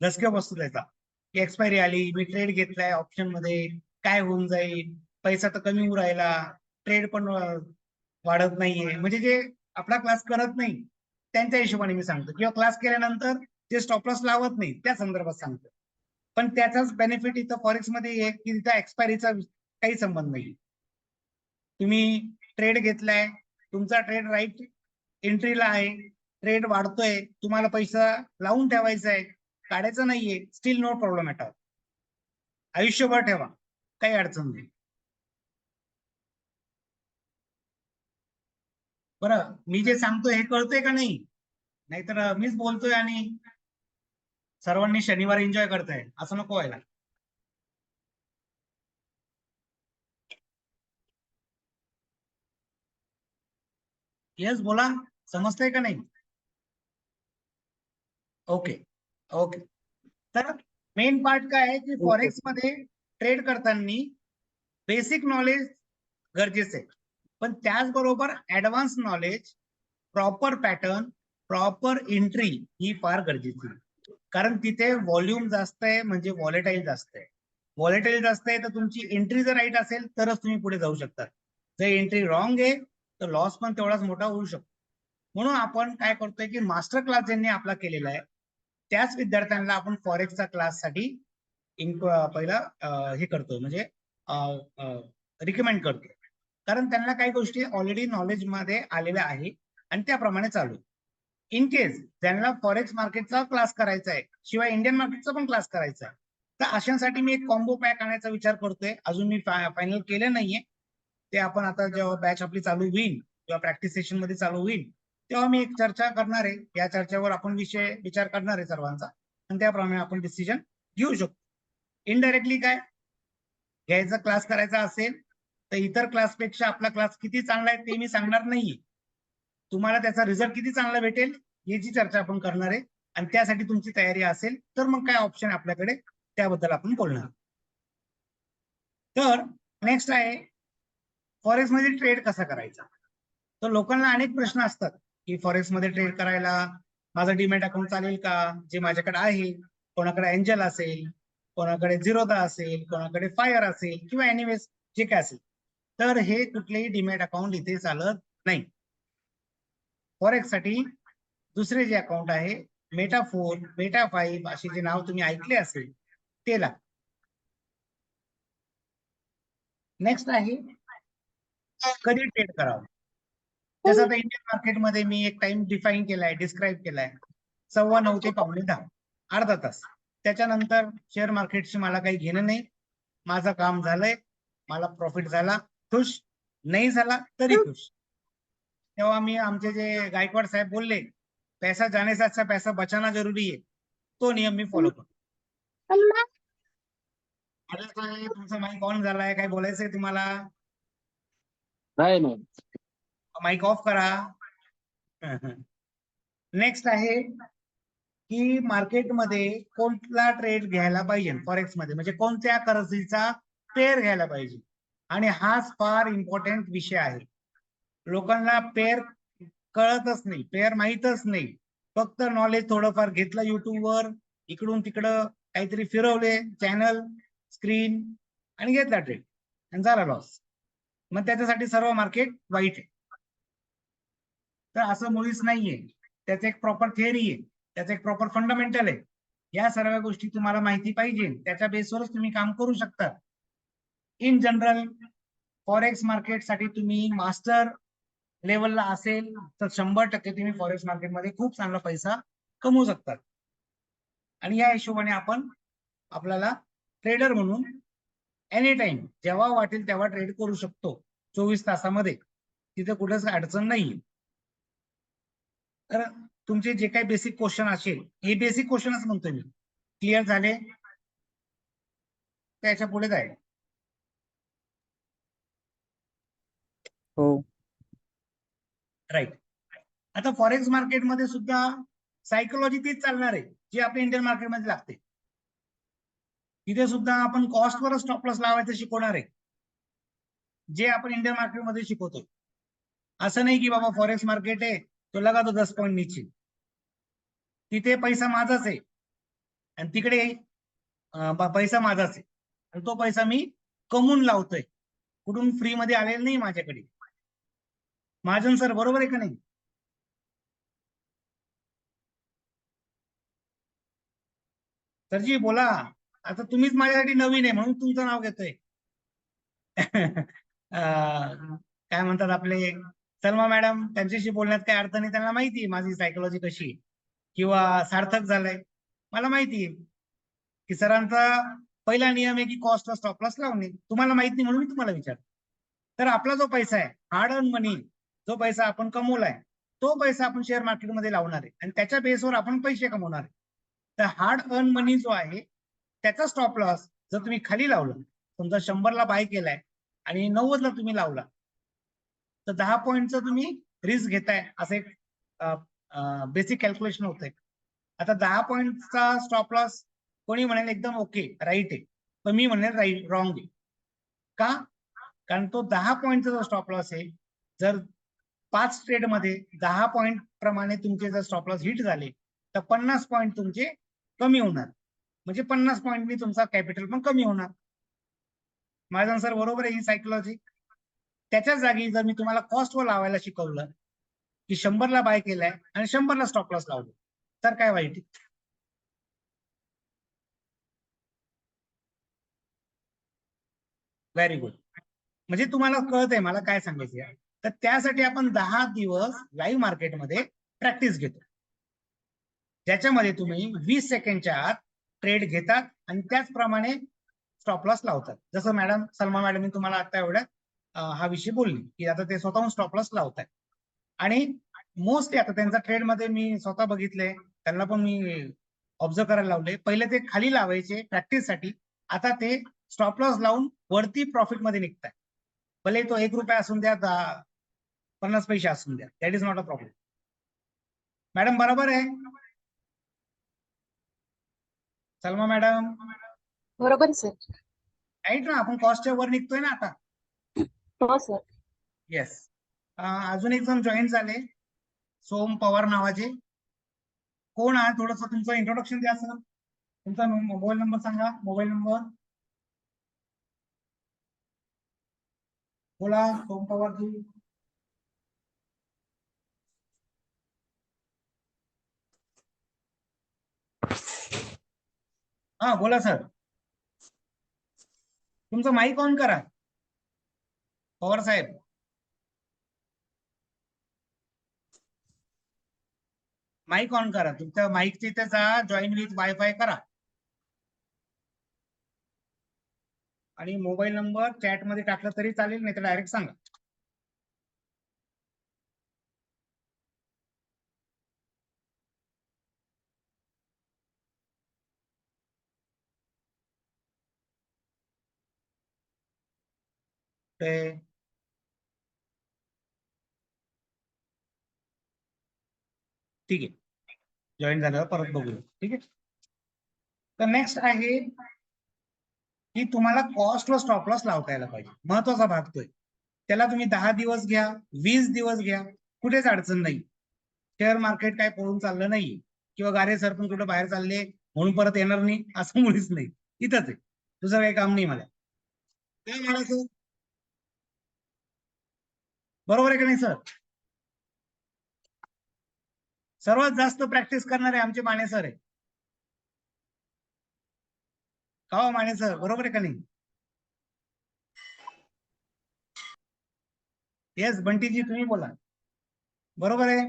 धसक्या बसतो त्याचा, की एक्सपायरी आली, मी ट्रेड घेतलाय ऑप्शन मध्ये, काय होऊन जाईल, पैसा तर कमी होऊ राहिला, ट्रेड पण वाढत नाहीये. म्हणजे जे आपला क्लास करत नाही त्यांच्या हिशोबाने मी सांगतो, किंवा क्लास केल्यानंतर जे स्टॉप लॉस लावत नाही त्या संदर्भात सांगतो. पण त्याचाच बेनिफिट इथं फॉरेक्स मध्ये आहे की तिथं एक्सपायरीचा काही संबंध नाही. तुम्ही ट्रेड घेतलाय, तुमचा ट्रेड राईट एंट्रीला आहे, ट्रेड वाढतोय, तुम्हाला पैसा लावून ठेवायचा आहे, काढायचा नाहीये, still no problem at all. आयुष्यभर ठेवा, काही अडचण नाही. बरं, मी जे सांगतोय हे कळतंय का नाही? नाहीतर मीच बोलतोय आणि सर्वांनी शनिवार एन्जॉय करताय, असं नको व्हायला. येस, बोला, समजतंय का नाही? Okay okay. तर मेन पार्ट काय आहे की फॉरेक्स मध्ये ट्रेड करताना बेसिक नॉलेज गरजेचं आहे, पण त्याचबरोबर advance knowledge, proper pattern, proper entry ही फार गरजेची आहे. कारण तिथे व्हॉल्यूम जास्त आहे, म्हणजे व्हॉलेटाईल जास्त आहे. व्हॉलेटाईल जास्त आहे तर तुमची एंट्री जर राईट असेल तरच तुम्ही पुढे जाऊ शकता. जर एंट्री रॉंग आहे तर लॉस पण तेवढाच मोठा होऊ शकतो. म्हणून आपण काय करतोय की मास्टर क्लास ज्यांनी आपला केलेला आहे त्याच विद्यार्थ्यांना आपण फॉरेक्सचा क्लाससाठी पहिला हे करतो, म्हणजे रिकमेंड करतो. कारण त्यांना काही गोष्टी ऑलरेडी नॉलेज मध्ये आलेल्या आहे आणि त्याप्रमाणे चालू. इन केस ज्यांना फॉरेक्स मार्केटचा क्लास करायचा आहे, शिवाय इंडियन मार्केटचा पण क्लास करायचा आहे, तर अशांसाठी मी एक कॉम्बो पॅक आणायचा विचार करतोय. अजून मी फायनल केले नाहीये, ते आपण आता जेव्हा बॅच आपली चालू होईल किंवा प्रॅक्टिस सेशन मध्ये चालू होईल तेव्हा मी एक चर्चा करणार आहे. या चर्चेवर आपण विचार करणार आहे सर्वांचा, आणि त्याप्रमाणे आपण डिसिजन घेऊ शकतो. इनडायरेक्टली काय घ्यायचा क्लास करायचा असेल तर इतर क्लासपेक्षा आपला क्लास किती चांगला आहे ते मी सांगणार नाहीये. तुम्हाला त्याचा रिझल्ट किती चांगला भेटेल याची चर्चा आपण करणार आहे, आणि त्यासाठी तुमची तयारी असेल तर मग काय ऑप्शन आपल्याकडे त्याबद्दल आपण बोलणार. तर नेक्स्ट आहे फॉरेक्स मध्ये ट्रेड कसा करायचा. तर लोकांना अनेक प्रश्न असतात की फॉरेक्स मध्ये ट्रेड करायला माझं डीमॅट अकाउंट चालेल का, जे माझ्याकडे आहे. कोणाकडे एंजल असेल, कोणाकडे झिरोदा असेल, कोणाकडे फायर असेल, किंवा एनिवेज जे काय असेल, तर हे कुठलेही डीमॅट अकाउंट इथे चालत नाही. फॉरेक्स साठी दुसरे जे अकाउंट आहे मेटा 4, मेटा 5 असे जे नाव तुम्ही ऐकले असेल ते लागते. नेक्स्ट आहे कधी ट्रेड करावं. जसं आता इंडियन मार्केटमध्ये मी एक टाइम डिफाईन केलाय, डिस्क्राईब केलाय, 9:15 ते 9:45, अर्धा तास. त्याच्यानंतर शेअर मार्केटशी मला काही घेणं नाही. माझं काम झालंय, मला प्रॉफिट झाला खुश, नाही झाला तरी खुश. तेव्हा मी आमचे जे गायकवाड साहेब बोलले, पैसा जाने से अच्छा पैसा बचाना जरुरी आहे, तो नियम मी फॉलो करतो. तुमचा माईक ऑन झालाय, काय बोलायचंय तुम्हाला? नाही नाही. माईक ऑफ करा. नेक्स्ट आहे की मार्केटमध्ये कोणता ट्रेड घ्यायला पाहिजे फॉरेक्स मध्ये, म्हणजे कोणत्या करन्सीचा पेअर घ्यायला पाहिजे. आणि हाच फार इम्पॉर्टंट विषय आहे. लोकांना पेअर कळतच नाही, पेअर माहीतच नाही. फक्त नॉलेज थोडंफार घेतलं युट्यूबवर, इकडून तिकडं काहीतरी फिरवले चॅनल, स्क्रीन, आणि घेतला ट्रेड आणि झाला लॉस. मग त्याच्यासाठी सर्व मार्केट वाईट आहे. तर असं मुळीच नाहीये. त्याचं एक प्रॉपर थिअरी आहे, त्याचं एक प्रॉपर फंडामेंटल आहे. या सर्व गोष्टी तुम्हाला माहिती पाहिजे, त्याच्या बेसवरच तुम्ही काम करू शकता. इन जनरल फॉरेक्स मार्केटसाठी तुम्ही मास्टर लेवलला असेल तर 100% तुम्ही फॉरेक्स मार्केटमध्ये खूप चांगला पैसा कमवू शकतात. आणि या हिशोबाने आपण आपल्याला ट्रेडर म्हणून एनी टाइम जेव्हा वाटेल तेव्हा ट्रेड करू शकतो 24 तासामध्ये. तिथे कुठेच अडचण नाही. तर तुमचे जे काही बेसिक क्वेश्चन असेल, हे बेसिक क्वेश्चनच म्हणतोय मी, क्लिअर झाले त्याच्या पुढे जाईल. हो. राईट. आता फॉरेक्स मार्केटमध्ये सुद्धा सायकोलॉजी तीच चालणार आहे जी आपल्या इंडियन मार्केटमध्ये लागते. तिथे सुद्धा आपण कॉस्टवर स्टॉप लॉस लावायचं शिकवणार आहे, जे आपण इंडियन मार्केटमध्ये शिकवतो. असं नाही की बाबा फॉरेक्स मार्केट आहे तो लगा तो 10 पॉईंट नीचे, तिथे पैसा माझाच आहे आणि तिकडे पैसा माझाच आहे आणि तो पैसा मी कमवून लावतोय, कुठून फ्री मध्ये आलेला नाही माझ्याकडे. महाजन सर बरोबर आहे का नाही? सरजी बोला. आता तुम्हीच माझ्यासाठी नवीन आहे म्हणून तुमचं नाव घेतोय. काय म्हणतात आपले सलमा मॅडम, त्यांच्याशी बोलण्यात काही अर्थ नाही, त्यांना माहिती आहे माझी सायकोलॉजी कशी आहे. किंवा सार्थक झालंय, मला माहिती आहे की सरांचा पहिला नियम आहे की कॉस्ट स्टॉप लॉस लावणे. तुम्हाला माहित नाही म्हणून मी तुम्हाला विचारतो. तर आपला जो पैसा आहे, हार्ड अर्न मनी, जो पैसा आपण कमवलाय, तो पैसा आपण शेअर मार्केटमध्ये लावणार आहे आणि त्याच्या बेसवर आपण पैसे कमवणार आहे. तर हार्ड अर्न मनी जो आहे त्याचा स्टॉप लॉस जर तुम्ही खाली लावलं, समजा 100ला बाय केलाय आणि 90ला तुम्ही लावला, तर 10 पॉईंटचं तुम्ही रिस्क घेताय, असं एक बेसिक कॅल्क्युलेशन होतंय. आता 10 पॉईंटचा स्टॉप लॉस कोणी म्हणेल एकदम ओके राईट आहे, पण मी म्हणेल राईट रॉंग आहे. का? कारण तो 10 पॉईंटचा जो स्टॉप लॉस आहे, जर 5 ट्रेडमध्ये 10 पॉईंट प्रमाणे तुमचे जर स्टॉप लॉस हिट झाले तर 50 पॉईंट तुमचे कमी होणार, म्हणजे 50 पॉईंटनी तुमचा कॅपिटल पण कमी होणार. माझा सर बरोबर आहे ही सायकोलॉजी. त्याच्या जागी जर मी तुम्हाला कॉस्टवर लावायला शिकवलं की 100ला बाय केलाय आणि 100ला स्टॉप लॉस लावलं, तर काय वाईट? Very good. म्हणजे तुम्हाला कळत आहे मला काय सांगायचं आहे. तर त्यासाठी आपण 10 दिवस लाईव्ह मार्केटमध्ये प्रॅक्टिस घेतो, ज्याच्यामध्ये तुम्ही 20 सेकंडच्या आत ट्रेड घेतात आणि त्याचप्रमाणे स्टॉप लॉस लावतात. जसं मॅडम सलमा मॅडम तुम्हाला आता एवढ्यात हा विषय बोलली की आता ते स्वतःहून स्टॉप लॉस लावतात. आणि मोस्टली आता त्यांचा ट्रेड मध्ये मी स्वतः बघितलंय, त्यांना पण मी ऑब्झर्व करायला लावले. पहिले ते खाली लावायचे प्रॅक्टिससाठी, आता ते स्टॉप लॉस लावून वरती प्रॉफिट मध्ये निघताय. भले तो 1 रुपया असून द्या, 50 पैसे असून द्या, that is not a problem. Madam बरोबर आहे? सलमा मॅडम बरोबर सर. राईट ना? आपण कॉस्टच्या वर निघतोय ना आता. हो सर. येस. अजून एक जण जॉईन झाले, सोम पवार नावाचे. कोण आहे? थोडस तुमचं इंट्रोडक्शन द्या सर. तुमचा मोबाईल नंबर सांगा. मोबाईल नंबर बोला सोम पवार जी. हा बोला सर. तुमचं माईक ऑन करा पवार साहेब. माईक ऑन करा तुमच्या माईकच्या इथे जा, जॉईन विथ वायफाय करा आणि मोबाईल नंबर चॅट मध्ये टाकला तरी चालेल, नाही तर डायरेक्ट सांगा. ते ठीक आहे, जॉईन झाल्यावर परत बघूया. ठीक आहे. तर नेक्स्ट आहे की तुम्हाला कॉस्ट व स्टॉप लॉस लावता यायला पाहिजे. महत्वाचा भाग तोय. त्याला तुम्ही 10 दिवस घ्या, 20 दिवस घ्या, कुठेच अडचण नाही. शेअर मार्केट काय पळून चाललं नाही किंवा गारे सर पण कुठे बाहेर चालले म्हणून परत येणार नाही, असं मुळीच नाही. इथंच आहे, दुसरं काही काम नाही मला. काय म्हणायचं? बरोबर आहे का नाही सर? सर्वात जास्त प्रॅक्टिस करणारे आमचे माने सर आहे. का हो माने सर, बरोबर आहे का नाही? येस बंटीजी तुम्ही बोला. बरोबर आहे?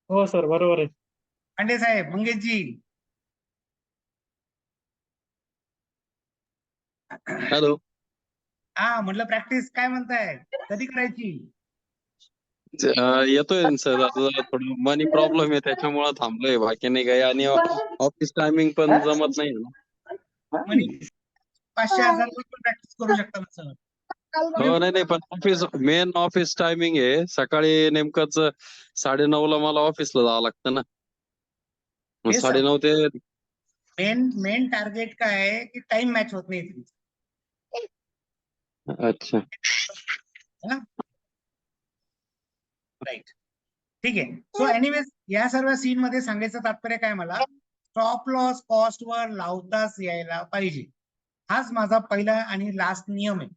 हो सर बरोबर आहे. पांडे साहेब, मंगेशजी. हॅलो. हा म्हटलं प्रॅक्टिस काय म्हणताय, कधी करायची? येतोय ना सर, आता थोडं मनी प्रॉब्लेम आहे त्याच्यामुळे थांबलोय, बाकी नाही काही. आणि ऑफिस टायमिंग पण जमत नाही ना. म्हणे 500,000 रुपये प्रॅक्टिस करू शकता ना सर. हो, नाही पण मेन ऑफिस टायमिंग आहे सकाळी नेमकंच 9:30ला मला ऑफिसला जावं लागतं ना. मग हे 9:30 ते मेन टार्गेट काय आहे की टाइम मॅच होत नाही तुमचं. अच्छा. राईट, ठीक आहे. सो एनिवेज या सर्व सीन मध्ये सांगायचं तात्पर्य काय, मला स्टॉप लॉस कॉस्ट वर लावताच यायला पाहिजे. हाच माझा पहिला आणि लास्ट नियम आहे.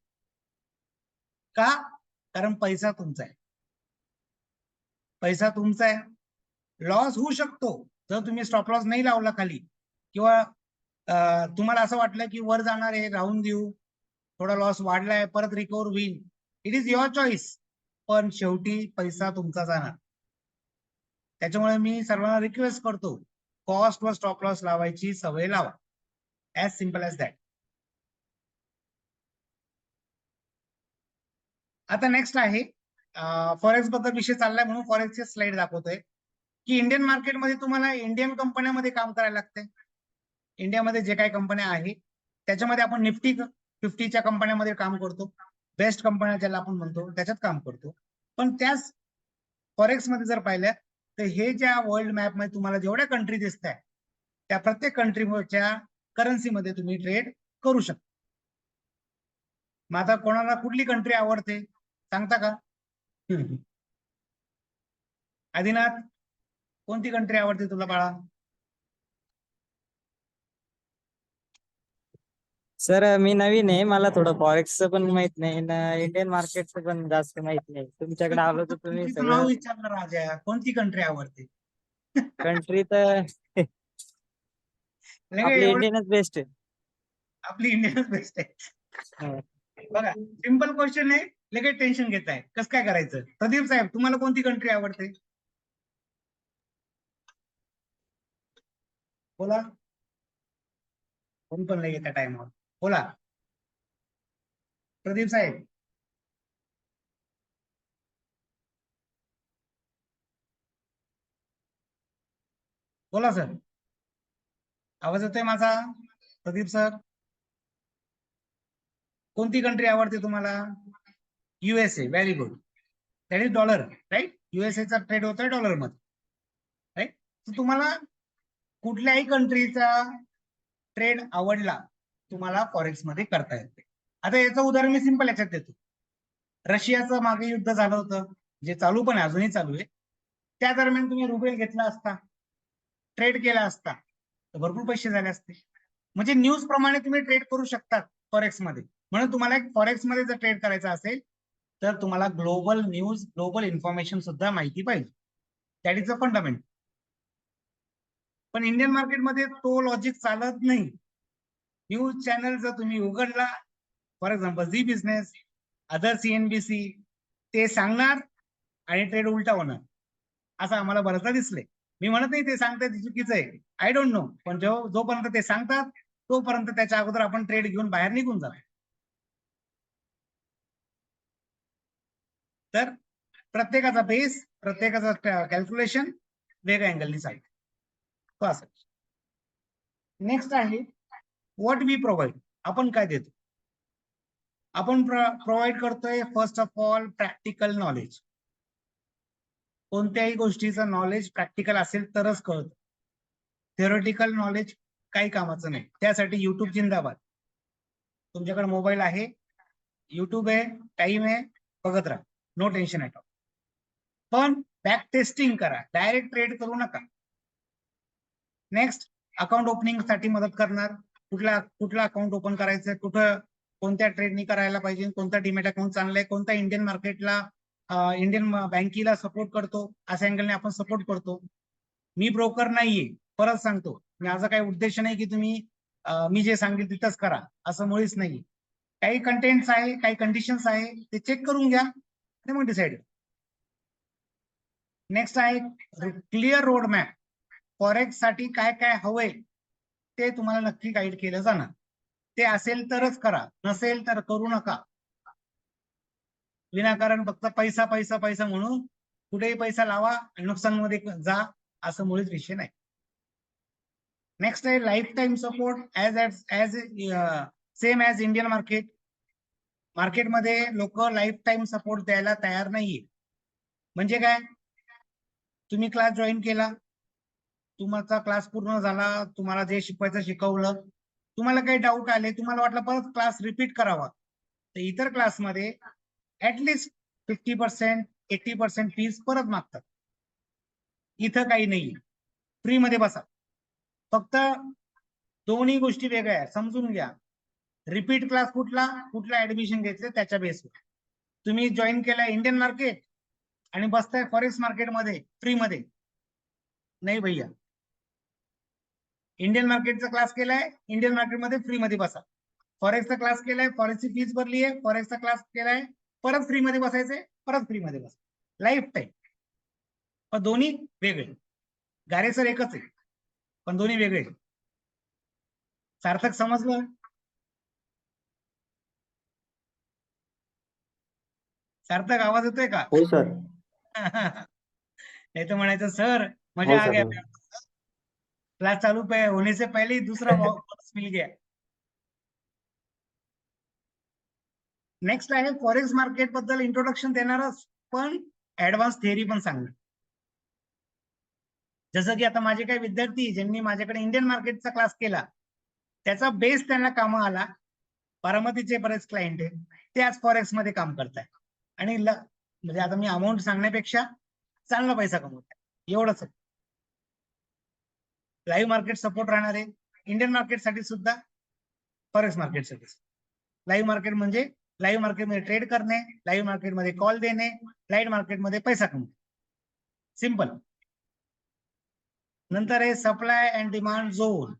का? कारण पैसा तुमचा आहे. पैसा तुमचा आहे. लॉस होऊ शकतो जर तुम्ही स्टॉप लॉस नाही लावला खाली, किंवा तुम्हाला असं वाटलं की वर जाणार आहे राहून देऊ, थोडा लॉस वाढलाय परत रिकवर होईल. It is your choice. पण शेवटी पैसा तुमचा जाणार. त्याच्यामुळे मी सर्वांना रिक्वेस्ट करतो, कॉस्ट वर स्टॉप लॉस लावायची सवय लावा. As simple as that. आता नेक्स्ट आहे फॉरेक्स बद्दल विषय चाललाय म्हणून फॉरेक्सचे स्लाइड दाखवतोय की इंडियन मार्केटमध्ये तुम्हाला इंडियन कंपन्यांमध्ये काम करायला लागतंय. इंडियामध्ये जे काही कंपन्या आहेत त्याच्यामध्ये आपण निफ्टी 50च्या कंपन्यांमध्ये काम करतो. बेस्ट कंपन्या ज्याला आपण म्हणतो त्याच्यात काम करतो. पण त्याच फॉरेक्स मध्ये जर पाहिलं तर हे ज्या वर्ल्ड मॅप मध्ये तुम्हाला जेवढ्या कंट्री दिसत आहे त्या प्रत्येक कंट्रीच्या करन्सीमध्ये तुम्ही ट्रेड करू शकता. मग आता कोणाला कुठली कंट्री आवडते सांगता का? आदिनाथ, कोणती कंट्री आवडते तुला बाळा? सर मी नवीन आहे, मला थोडं फॉरेक्सचं पण माहित नाही ना इंडियन मार्केटचं पण जास्त माहित नाही. तुमच्याकडे आलो तर तुम्ही कंट्रीचं नाव सगळं. विचारलं राजा, कोणती कंट्री आवडते? कंट्री तर आपली एवढं इंडियनच बेस्ट आहे. आपली इंडियनच बेस्ट आहे. हो. बघा, सिंपल क्वेश्चन आहे, लगेच टेन्शन घेताय. कसं काय करायचं? प्रदीप साहेब, तुम्हाला कोणती कंट्री आवडते? बोला. कोण पण नाही येत्या टाइमवर. बोला प्रदीप साहेब. बोला सर. आवाज येतोय माझा? प्रदीप सर, कोणती कंट्री आवडते तुम्हाला? USA. Very good. That is dollar, right? USA चा ट्रेड होतोय डॉलर मध्ये, राईट? तर तुम्हाला कुठल्याही कंट्रीचा ट्रेड आवडला तुम्हाला फॉरेक्स मध्ये करता येते. आता याचं उदाहरण मी सिंपल याच्यात देतो. रशियाचं मागे युद्ध झालं होतं, जे चालू पण आहे, अजूनही चालू आहे. त्या दरम्यान तुम्ही रुबेल घेतला असता, ट्रेड केला असता तर भरपूर पैसे झाले असते. म्हणजे न्यूज प्रमाणे तुम्ही ट्रेड करू शकता फॉरेक्स मध्ये. म्हणून तुम्हाला एक फॉरेक्स मध्ये जर ट्रेड करायचा असेल तर तुम्हाला ग्लोबल न्यूज, ग्लोबल इन्फॉर्मेशन सुद्धा माहिती पाहिजे. That is a fundament. पण इंडियन मार्केटमध्ये तो लॉजिक चालत नाही. न्यूज चॅनल जर तुम्ही उघडला, for example Zee business, other CNBC, ते सांगणार आणि ट्रेड उलटा होणार, असं आम्हाला बरंचदा दिसलंय. मी म्हणत नाही ते सांगतात ते चुकीचं आहे, आय डोंट नो, पण जोपर्यंत ते सांगतात तोपर्यंत त्याच्या अगोदर आपण ट्रेड घेऊन बाहेर निघून जातो. तर प्रत्येकाचा बेस, प्रत्येकाचा कॅल्क्युलेशन वेगळ्या अँगलनी सांगतो. असं नेक्स्ट आहे व्हॉट वी प्रोव्हाइड. आपण काय देतो? आपण प्रोव्हाइड करतोय first of all practical knowledge. कोणत्याही गोष्टीचं नॉलेज प्रॅक्टिकल असेल तरच कळतं. थेरोटिकल नॉलेज काही कामाचं नाही. त्यासाठी युट्यूब जिंदाबाद. तुमच्याकडे मोबाईल आहे, युट्यूब आहे, टाइम आहे, बघत राहा, नो टेन्शन ॲट ऑल. पण बॅक टेस्टिंग करा, डायरेक्ट ट्रेड करू नका. नेक्स्ट, अकाउंट ओपनिंग साठी मदत करणार. कुठला अकाउंट ओपन करायचं, कुठं कोणत्या ट्रेडनी करायला पाहिजे, कोणता डीमॅट अकाउंट चांगला आहे, कोणता इंडियन मार्केटला, इंडियन बँकेला सपोर्ट करतो, अशा अँगलने आपण सपोर्ट करतो. मी ब्रोकर नाहीये, परत सांगतो. माझा काही उद्देश नाही की तुम्ही मी जे सांगेल तिथंच करा, असं मुळीच नाही. काही कंटेंट्स आहे, काही कंडिशन्स आहे, ते चेक करून घ्या आणि मग डिसाईड. नेक्स्ट आहे क्लिअर रोड मॅप. फॉरेक्स साठी काय काय हवंय ते तुम्हाला नक्की गाईड केलं जाणार. ते असेल तरच करा, नसेल तर करू नका. विनाकारण फक्त पैसा पैसा पैसा म्हणून कुठेही पैसा लावा आणि नुकसानमध्ये जा, असं मुळीच विषय नाही. नेक्स्ट आहे life time support as same as Indian market. मार्केटमध्ये लोक लाईफ टाईम सपोर्ट द्यायला तयार नाहीये. म्हणजे काय, तुम्ही क्लास जॉईन केला, तुमचा क्लास पूर्ण झाला, तुम्हाला जे शिकवायचं शिकवलं, तुम्हाला काही डाऊट आले, तुम्हाला वाटलं परत क्लास रिपीट करावा, तर इतर क्लासमध्ये ऍटलिस्ट 50%, 80% फीस परत मागतात. इथं काही नाही, फ्री मध्ये बसा. फक्त दोन्ही गोष्टी वेगळ्या आहे, समजून घ्या. रिपीट क्लास कुठला ऍडमिशन घ्यायचं त्याच्या बेसवर. तुम्ही जॉईन केलाय इंडियन मार्केट आणि बसताय फॉरेक्स मार्केटमध्ये फ्री मध्ये, नाही भैया. इंडियन मार्केटचा क्लास केलाय, इंडियन मार्केटमध्ये फ्री मध्ये बसा. फॉरेक्सचा क्लास केलाय, फॉरेक्सची फीस भरली आहे, फॉरेक्सचा क्लास केलाय, परत फ्री मध्ये बसायचंय, परत फ्री मध्ये बसा, लाईफ टाईम. पण दोन्ही वेगळे. गारे सर एकच आहे, पण दोन्ही वेगळे. सार्थक समजलं? सार्थक आवाज येतोय का? हो सर. नाही तर म्हणायचं सर मजा हो आ सर. गया, क्लास चालू होने से पहले ही दूसरा बॉक्स मिल गया. नेक्स्ट आहे फॉरेक्स मार्केट बद्दल इंट्रोडक्शन देणारच, पण ऍडव्हान्स थिअरी पण सांगणार. जसं की आता माझे काही विद्यार्थी ज्यांनी माझ्याकडे इंडियन मार्केटचा क्लास केला, त्याचा बेस त्यांना कामा आला. बारामतीचे बरेच क्लायंट आहे, ते आज फॉरेक्स मध्ये काम करताय आणि म्हणजे आता मी अमाऊंट सांगण्यापेक्षा चांगला पैसा कमवताय, एवढंच. लाईव्ह मार्केट सपोर्ट राहणार आहे इंडियन मार्केटसाठी सुद्धा, फॉरेक्स मार्केटसाठी. लाईव्ह मार्केट म्हणजे लाईव्ह मार्केटमध्ये ट्रेड करणे, लाईव्ह मार्केटमध्ये कॉल देणे, लाईव्ह मार्केटमध्ये पैसा कमवणे, सिंपल. नंतर आहे सप्लाय अँड डिमांड झोन.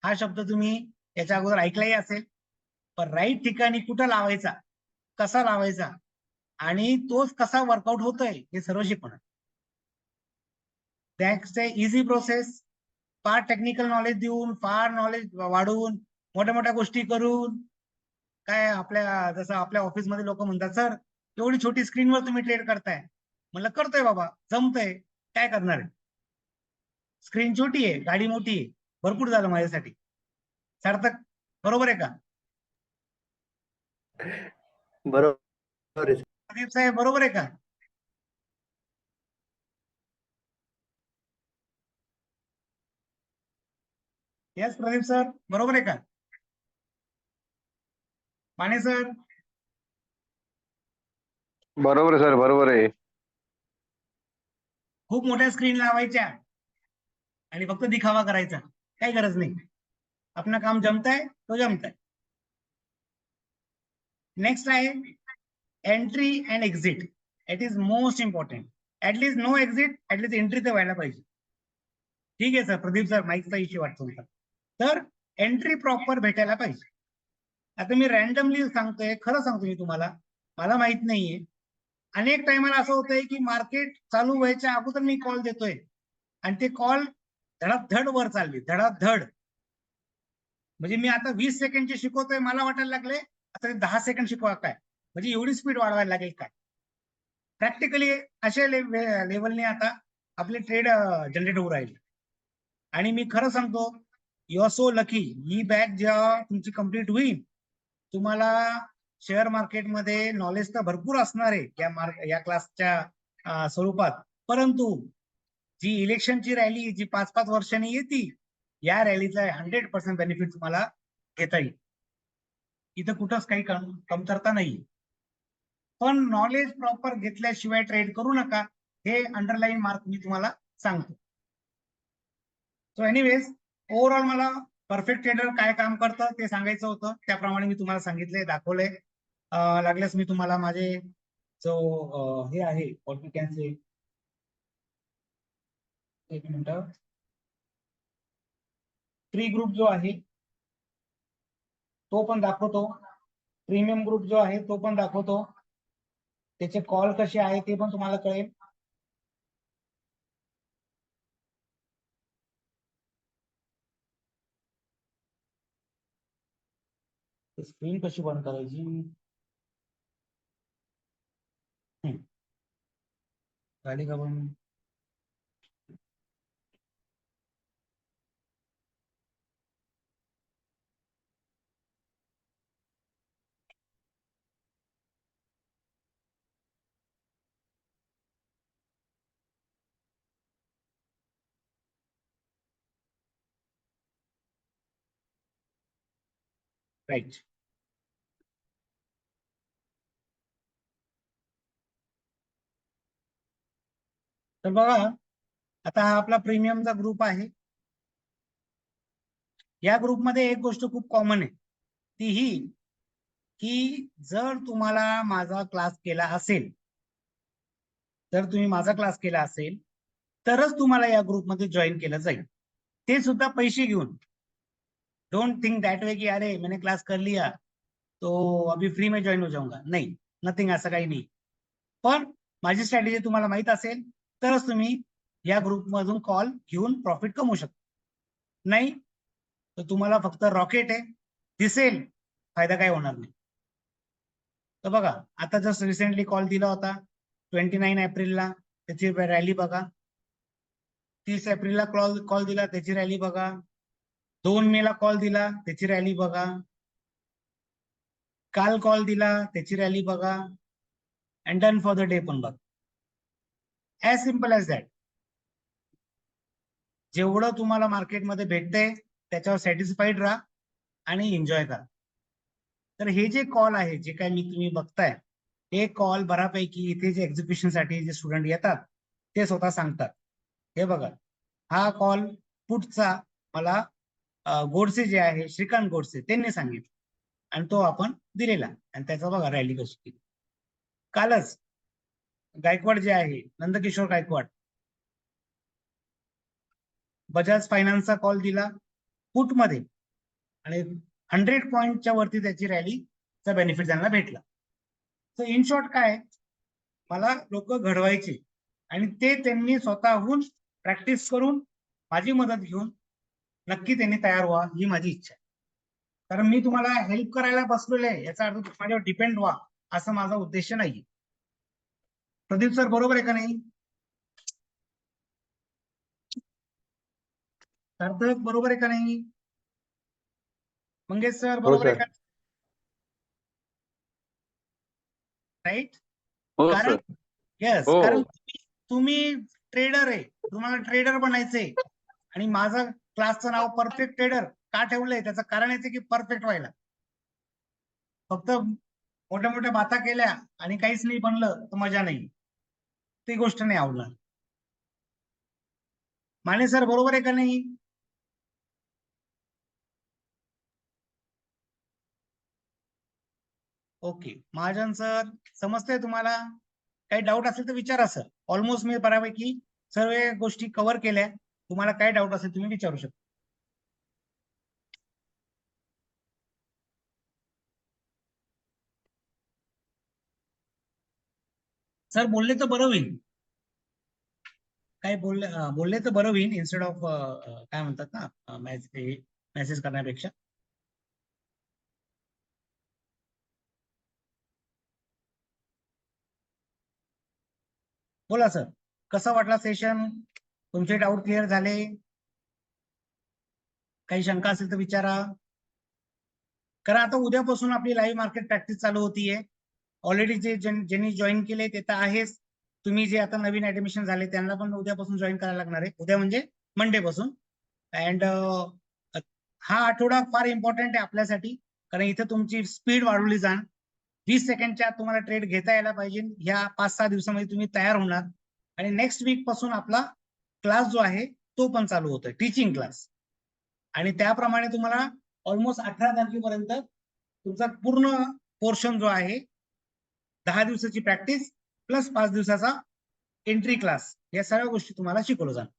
हा शब्द तुम्ही याच्या अगोदर ऐकलाही असेल, पण राईट ठिकाणी कुठं लावायचा, कसा लावायचा आणि तोच कसा वर्कआउट होतोय हे सर्व शिकवणार. नेक्स्ट आहे इझी प्रोसेस. फार टेक्निकल नॉलेज देऊन, फार नॉलेज वाढवून, मोठ्या मोठ्या गोष्टी करून काय, जसं आपल्या ऑफिसमध्ये लोक म्हणतात, सर एवढी छोटी स्क्रीनवर तुम्ही ट्रेड करताय. म्हणलं करतोय बाबा, जमतंय, काय करणार आहे. स्क्रीन छोटी आहे, गाडी मोठी आहे, भरपूर झालं माझ्यासाठी. सार्थक बरोबर आहे का? बरोबर आहे. प्रदीप साहेब बरोबर आहे का? यस प्रदीप सर बरोबर आहे का? माने सर? बरोबर सर, बरोबर आहे. खूप मोठ्या स्क्रीन लावायच्या आणि फक्त दिखावा करायचा, काही गरज नाही. आपलं काम जमतंय तो जमतंय. नेक्स्ट आहे entry and exit. It is most important. At least no exit, at least entry तर व्हायला पाहिजे. ठीक आहे सर, प्रदीप सर माईकचा इश्यू वाटतो तुमचा. तर एंट्री प्रॉपर भेटायला पाहिजे. आता मी रॅन्डमली सांगतोय, खरं सांगतो मी तुम्हाला, मला माहित नाहीये. अनेक टायमाला असं होतंय की मार्केट चालू व्हायच्या अगोदर मी कॉल देतोय आणि ते कॉल धडाधड वर चालली, धडाधड. म्हणजे मी आता 20 सेकंडचे शिकवतोय, मला वाटायला लागले आता 10 सेकंड शिकवा काय, म्हणजे एवढी स्पीड वाढवायला लागेल काय. प्रॅक्टिकली अशा लेवलने आता आपले ट्रेड जनरेट होऊ राहिले. आणि मी खरं सांगतो, you are so lucky. He batch जेव्हा तुमची कंप्लीट होईल, तुम्हाला शेअर मार्केटमध्ये नॉलेज तर भरपूर असणार आहे या क्लासच्या स्वरूपात, परंतु जी इलेक्शनची रॅली जी 5-5 वर्षांनी येते, या रॅलीचा 100% बेनिफिट तुम्हाला घेता येईल. इथं कुठंच काही कमतरता नाही. पण नॉलेज प्रॉपर घेतल्याशिवाय ट्रेड करू नका, हे अंडरलाईन मार्क मी तुम्हाला सांगतो. सो एनिवेज, ओव्हरऑल मला परफेक्ट ट्रेडर काय काम करतं ते सांगायचं होतं, त्याप्रमाणे मी तुम्हाला सांगितलंय, दाखवलंय. लागल्यास मी तुम्हाला माझे जो हे आहे व्हॉट यू कॅन से, एक मिनिट, फ्री ग्रुप जो आहे तो पण दाखवतो, प्रीमियम ग्रुप जो आहे तो पण दाखवतो, त्याचे कॉल कसे आहे ते पण तुम्हाला कळेल. स्क्रीन कशी बंद करायची? झाली का पण? राईट. तर बघा, आता हा आपला प्रीमियमचा ग्रुप आहे. या ग्रुपमध्ये एक गोष्ट खूप कॉमन आहे, ती ही की जर तुम्हाला माझा क्लास केला असेल, जर तुम्ही माझा क्लास केला असेल तरच तुम्हाला या ग्रुपमध्ये जॉईन केलं जाईल, ते सुद्धा पैसे घेऊन. डोंट थिंक दैट वे कि अरे मैंने क्लास कर लिया तो अभी फ्री में जॉईन हो जाऊंगा. नाही, नथिंग, असं काही नाही. पण माझी स्ट्रॅटेजी तुम्हाला माहित असेल तरच तुम्ही या ग्रुपमधून कॉल घेऊन प्रॉफिट कमवू शकता. नाही तर तुम्हाला फक्त रॉकेट आहे, दिसेल, फायदा काय होणार नाही. तर बघा, आता जस्ट रिसेंटली कॉल दिला होता 29 एप्रिलला, त्याची रॅली बघा. 30 एप्रिलला कॉल दिला, त्याची रॅली बघा. 2 मेला कॉल दिला, त्याची रॅली बघा. काल कॉल दिला, त्याची रॅली बघा. And done for the day पण बघा. As simple as that. जेवढं तुम्हाला मार्केटमध्ये भेटतंय त्याच्यावर सॅटिस्फाईड राहा आणि एन्जॉय करा. तर हे जे कॉल आहे, जे काय तुम्ही बघताय, हे कॉल बऱ्यापैकी इथे जे एक्झिबिशन साठी जे स्टुडंट येतात ते स्वतः सांगतात. हे बघा, हा कॉल पुढचा मला गोडसे जे आहे, श्रीकांत गोडसे, त्यांनी सांगितलं आणि तो आपण दिलेला, आणि त्याचा बघा रॅली कशी केली. कालच गायकवाड जे आहे, नंदकिशोर गायकवाड, बजाज फायनान्सचा कॉल दिला पुट मध्ये आणि 100 पॉईंटच्या वरती त्याची रॅलीचा बेनिफिट त्यांना भेटला. तर इन शॉर्ट काय, मला लोक घडवायचे आणि ते त्यांनी स्वतःहून प्रॅक्टिस करून माझी मदत घेऊन नक्की त्यांनी तयार व्हा, ही माझी इच्छा आहे. कारण मी तुम्हाला हेल्प करायला बसलेलो आहे याचा अर्थ माझ्यावर डिपेंड व्हा असं माझा उद्देश नाही. प्रदीप सर, बरोबर आहे का नाही? सार्थक, बरोबर आहे का नाही? मंगेश सर, हो बरोबर आहे सर. का? राईट. हो कारण सर. येस, हो कारण हो. तुम्ही ट्रेडर आहे, तुम्हाला ट्रेडर बनायचंय. आणि माझं क्लासचं नाव परफेक्ट ट्रेडर का ठेवलंय त्याचं कारण येते की परफेक्ट व्हायला. फक्त मोठ्या मोठ्या बाता केल्या आणि काहीच नाही बनलं तर मजा नाही, ती गोष्ट नाही आवडणार. माने सर, बरोबर आहे का नाही? ओके. महाजन सर, समजतंय तुम्हाला? काही डाऊट असेल तर विचारा सर. ऑलमोस्ट मी बऱ्यापैकी सर्व गोष्टी कव्हर केल्या. तुम्हाला काय डाऊट असेल तुम्ही विचारू शकता. सर, बोलले तर बरं होईल. काय बोलले तर बरं होईल, इन्स्टेड ऑफ काय म्हणतात ना, मेसेज करण्यापेक्षा. बोला सर, कसा वाटला सेशन? तुमचे डाऊट क्लिअर झाले? काही शंका असेल तर विचारा. कारण आता उद्यापासून आपली लाईव्ह मार्केट प्रॅक्टिस चालू होतीये. ऑलरेडी ज्यांनी जॉईन केले ते तर आहेच. तुम्ही जे आता नवीन ऍडमिशन झाले त्यांना पण उद्यापासून जॉईन करायला लागणार आहे. उद्या म्हणजे मंडे पासून. अँड हा आठवडा फार इम्पॉर्टंट आहे आपल्यासाठी, कारण इथे तुमची स्पीड वाढवली जाणार. 20 सेकंडच्या आत तुम्हाला ट्रेड घेता यायला पाहिजे. ह्या 5-6 दिवसामध्ये तुम्ही तयार होणार आणि नेक्स्ट वीक पासून आपला क्लास जो आहे तो पण चालू होतोय, टीचिंग क्लास. आणि त्याप्रमाणे तुम्हाला ऑलमोस्ट 18 तारखेपर्यंत तुमचा पूर्ण पोर्शन जो आहे, 10 दिवसाची प्रॅक्टिस प्लस 5 दिवसाचा एंट्री क्लास, या सगळ्या गोष्टी तुम्हाला शिकवलं जाणार.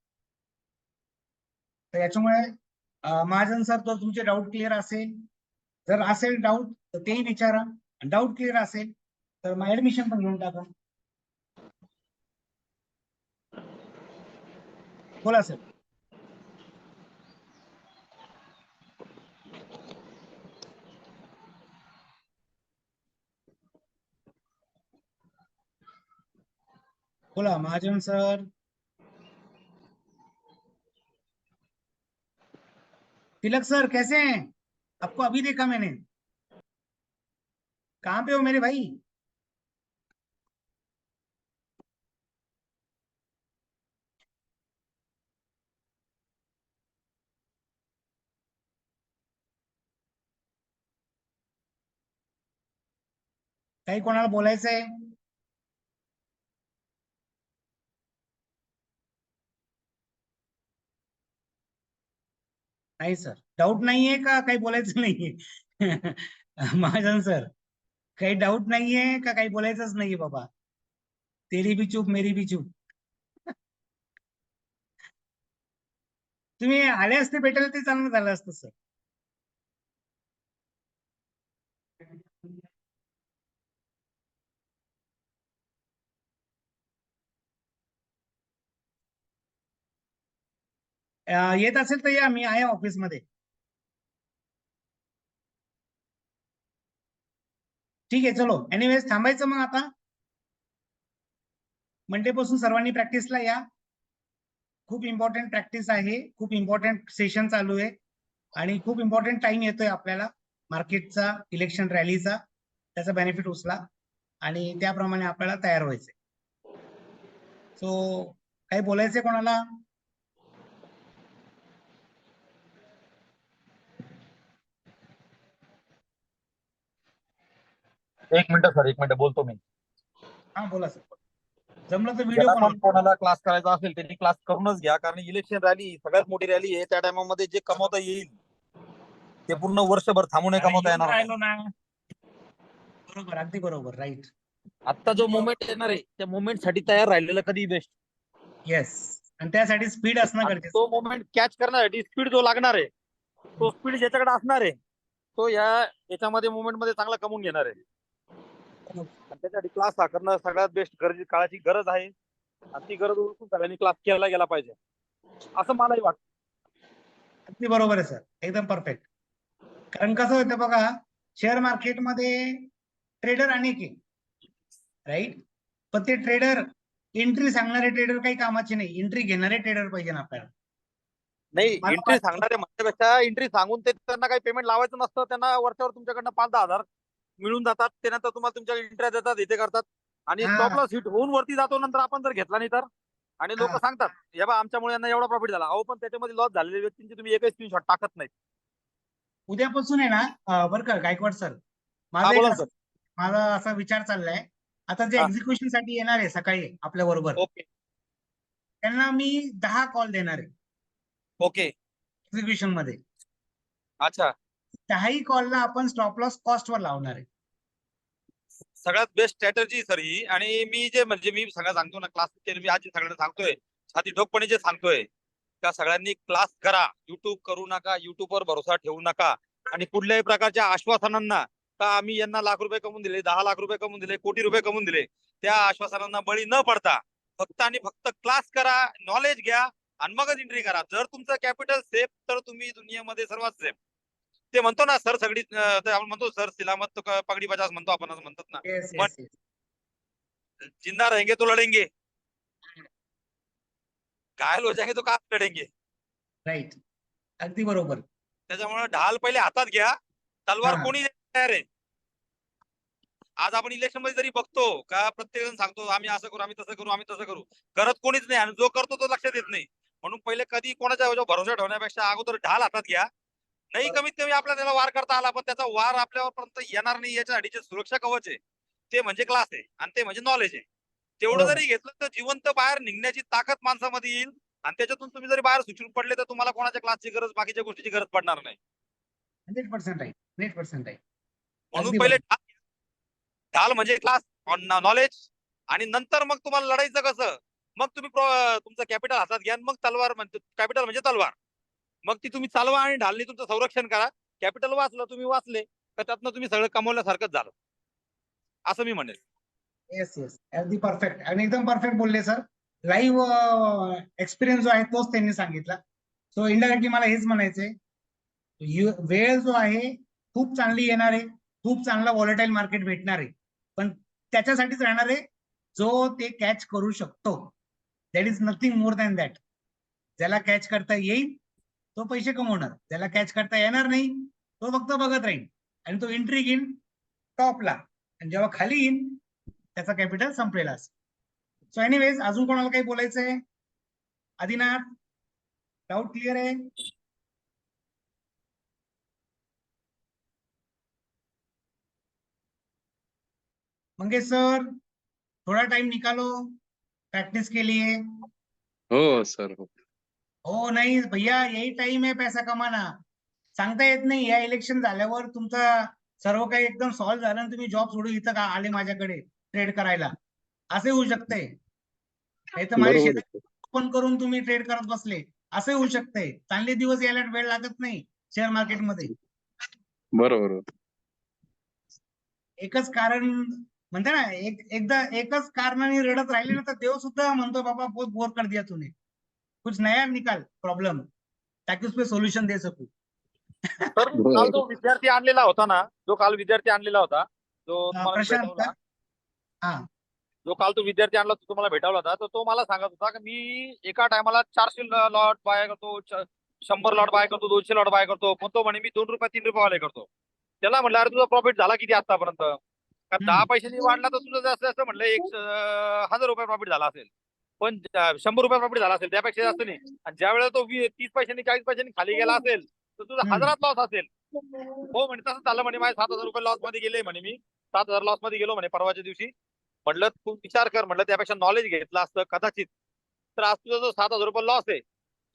तर याच्यामुळे महाजन सर, तर तुमचे डाऊट क्लिअर असेल, जर असेल डाऊट तर तेही विचारा. डाऊट क्लिअर असेल तर मग ऍडमिशन पण घेऊन टाका. बोला सर. बोला महाजन सर. तिलक सर कैसे हैं? आपको अभी देखा मैंने. कहाँ पे हो मेरे भाई? काही कोणाला बोलायचंय? नाही सर, डाऊट नाहीये का काही बोलायचं नाहीये? महाजन सर, काही डाऊट नाहीये का काही बोलायचंच नाहीये बाबा? तेरी भी चूप मेरी भी चूप. तुम्ही आले असते भेटायला ते चांगलं झालं असतं सर. येत असेल तर या, मी आहे ऑफिसमध्ये. ठीक आहे, चलो एनिवेज थांबायचं मग आता. मंडे पासून सर्वांनी प्रॅक्टिसला या. खूप इम्पॉर्टंट प्रॅक्टिस आहे, खूप इम्पॉर्टंट सेशन चालू आहे आणि खूप इम्पॉर्टंट टाइम येतोय आपल्याला मार्केटचा, इलेक्शन रॅलीचा. त्याचा बेनिफिट उचला आणि त्याप्रमाणे आपल्याला तयार व्हायचंय. सो काही बोलायचंय कोणाला? एक मिनिट बोलतो मी. हा बोला सर. जमलं तर व्हिडिओ ज्याला पण पण कोणाला क्लास करायचा असेल त्यांनी क्लास करूनच घ्या, कारण इलेक्शन रॅली सगळ्यात मोठी रॅली आहे. त्या टायमामध्ये जे कमवता येईल ते पूर्ण वर्षभर थांबून कमवता येणार नाही. राहिलो ना. बरोबर, अगदी बरोबर, राईट. आता जो मोमेंट येणार आहे त्या मोमेंट साठी तयार राहिलेलं कधी बेस्ट. येस, आणि त्यासाठी स्पीड असणं गरजेचं. तो मोमेंट कॅच करण्यासाठी स्पीड जो लागणार आहे, तो स्पीड ज्याच्याकडे असणार आहे तो याच्यामध्ये मोमेंट मध्ये चांगला कमवून घेणार आहे. आणि त्यासाठी क्लास हा करणं सगळ्यात बेस्ट काळाची गरज आहे. आणि ती गरज ओळखून सगळ्यांनी क्लास केला गेला पाहिजे असं मलाही वाटतं. अगदी बरोबर आहे सर, एकदम परफेक्ट. कारण कसं होतं बघा, शेअर मार्केटमध्ये ट्रेडर अनेक आहे, राईट. पण ते ट्रेडर, एंट्री सांगणारे ट्रेडर काही कामाचे नाही, एंट्री घेणारे ट्रेडर पाहिजे ना आपल्याला. नाही, एंट्री सांगणारे म्हणण्यापेक्षा एंट्री सांगून ते त्यांना काही पेमेंट लावायचं नसतं. त्यांना वरच्यावर तुमच्याकडनं 5-10 हजार मिळून जातात. त्यानंतर तुम्हाला तुमच्या एंट्री देतात, इथे करतात आणि स्टॉप लॉस हिट होऊन वरती जातो. नंतर आपण जर घेतला नाही तर, आणि लोक सांगतात हे बा आमच्यामुळे यांना एवढा प्रॉफिट झाला. अहो पण त्याच्यामध्ये लॉस झालेल्या व्यक्तींची तुम्ही एकही स्क्रीनशॉट टाकत नाही. उद्यापासून आहे ना, बरं का गायकवाड सर, माझा असा विचार चाललाय, आता जे एक्झिक्युशन साठी येणार आहे सकाळी आपल्या बरोबर, ओके त्यांना मी 10 कॉल देणार आहे ओके एक्झिक्युशन मध्ये. अच्छा, 10ही कॉलला आपण स्टॉप लॉस कॉस्ट वर लावणार आहे. सगळ्यात बेस्ट स्ट्रॅटजी सर ही. आणि मी जे म्हणजे मी सगळं सांगतो ना क्लास, मी आज सगळ्यांना सांगतोय छाती ठोकपणे जे सांगतोय का सगळ्यांनी क्लास करा. युट्यूब करू नका, युट्यूबवर भरोसा ठेवू नका. आणि कुठल्याही प्रकारच्या आश्वासनांना का आम्ही यांना लाख रुपये कमवून दिले, 10 लाख रुपये कमवून दिले, कोटी रुपये कमवून दिले, त्या आश्वासनांना बळी न पडता फक्त आणि फक्त क्लास करा, नॉलेज घ्या आणि मगच एंट्री करा. जर तुमचं कॅपिटल सेफ तर तुम्ही दुनियेमध्ये सर्वात सेफ. ते म्हणतो ना सर सगळी आपण म्हणतो सर सिलामत तो पगडी बजाज म्हणतो आपण, असं म्हणतात ना, येस पण येस येस, जिंदा रहेंगे तो लढेंगे, घायल हो जाएंगे तो का लढेंगे. राईट, अगदी बरोबर. त्याच्यामुळे ढाल पहिले हातात घ्या, तलवार हा. कोणी तयार आहे. आज आपण इलेक्शन मध्ये जरी बघतो का प्रत्येक जण सांगतो आम्ही असं करू, आम्ही तसं करू, आम्ही तसं करू, करत कोणीच नाही. आणि जो करतो तो लक्षात येत नाही. म्हणून पहिले कधी कोणाच्या भरोसा ठेवण्यापेक्षा अगोदर ढाल हातात घ्या. नाही कमीत कमी आपल्याला त्याला वार करता आला, पण त्याचा वार आपल्यापर्यंत येणार नाही याच्यासाठी जे सुरक्षा कवच आहे ते म्हणजे क्लास आहे आणि ते म्हणजे नॉलेज आहे. तेवढं जरी घेतलं तर जिवंत बाहेर निघण्याची ताकद माणसामध्ये येईल. आणि त्याच्यातून तुम्ही जरी बाहेर सुचून पडले तर तुम्हाला कोणाच्या क्लासची गरज, बाकीच्या गोष्टीची गरज पडणार नाही. 100% आहे, 100% आहे. म्हणून अगदी पहिले बरोबर. ढाल म्हणजे क्लास ऑन नॉलेज. आणि नंतर मग तुम्हाला लढायचं कसं, मग तुम्ही तुमचं कॅपिटल हातात घ्या. मग तलवार म्हणजे कॅपिटल म्हणजे तलवार, मग ती तुम्ही चालवा आणि ढालनी तुमचं संरक्षण करा. कॅपिटल वाचलं, तुम्ही वाचले तर त्यातनं तुम्ही सगळं कमवल्यासारखंच झालं असं मी म्हणेल. येस येस, अगदी परफेक्ट आणि एकदम परफेक्ट बोलले सर. लाईव्ह एक्सपिरियन्स जो आहे तोच त्यांनी सांगितला. सो इनडायरेक्टली मला हेच म्हणायचंय, वेळ जो आहे खूप चांगली येणार आहे, खूप चांगला व्हॉलेटाईल मार्केट भेटणार आहे, पण त्याच्यासाठीच राहणार आहे जो ते कॅच करू शकतो. That is nothing more than that. ज्याला कॅच करता येईल तो पैसे कमवणार, ज्याला कॅच करता येणार नाही तो फक्त बघत राहील आणि तो एंट्री घेईल टॉपला, आणि जेव्हा खाली येईल त्याचा कॅपिटल संपलेला असेल. सो एनिवेज, अजून कोणाला काही बोलायचं आहे? आदिनाथ, डाऊट क्लिअर आहे? मंगेश सर, थोड़ा टाइम निकालो प्रैक्टिस के लिए. हो सर हो. हो नाही भैया, यही टाइम आहे पैसा कमाना. सांगता येत नाही या इलेक्शन झाल्यावर तुमचं सर्व काही एकदम सॉल्व्ह झालं आणि तुम्ही जॉब सोडून इथं का आले माझ्याकडे ट्रेड करायला, असे होऊ शकते. नाही तर माझ्या बरोबर शेतात ओपन करून तुम्ही ट्रेड करत बसले, असे होऊ शकते. चांगले दिवस यायला वेळ लागत नाही शेअर मार्केटमध्ये. बरोबर. एकच कारण म्हणते ना, एकदा एकच कारणाने रडत राहिले ना तर देव सुद्धा म्हणतो बाबा बहुत बोर कर दिया तूने, कुछ नया निकाल प्रॉब्लम ताकि उसपे सोल्यूशन दे सकू. तर काल जो विद्यार्थी आणलेला होता ना, जो तुम्हाला प्रशांत भेटवला, का? हा, जो काल तो विद्यार्थी आणला तो तुम्हाला भेटावला होता, तर तो मला सांगत होता की मी एका टायमाला 400 लॉट बाय करतो, 100 लॉट बाय करतो, 200 लॉट बाय करतो, पण तो म्हणे मी 2 रुपये 3 रुपये वाले करतो. त्याला म्हणलं अरे तुझा प्रॉफिट झाला किती आतापर्यंत? का 10 पैशांनी वाढला तर तुझं जास्त जास्त म्हणलं 1000 रुपये प्रॉफिट झाला असेल, पण 100 रुपये प्रॉफिट झाला असेल, त्यापेक्षा जास्त नाही. आणि ज्या वेळेला तो 30 पैशांनी 40 पैशांनी खाली गेला असेल तर तुझा हजारात लॉस असेल. हो म्हणे तसं झालं म्हणे, माझे 7,000 रुपये लॉस मध्ये गेले म्हणे, मी 7,000 लॉस मध्ये गेलो म्हणे परवाच्या दिवशी. म्हटलं तू विचार कर, म्हटलं त्यापेक्षा नॉलेज घेतलं असतं कदाचित तर आज तुझा जो 7,000 रुपये लॉस आहे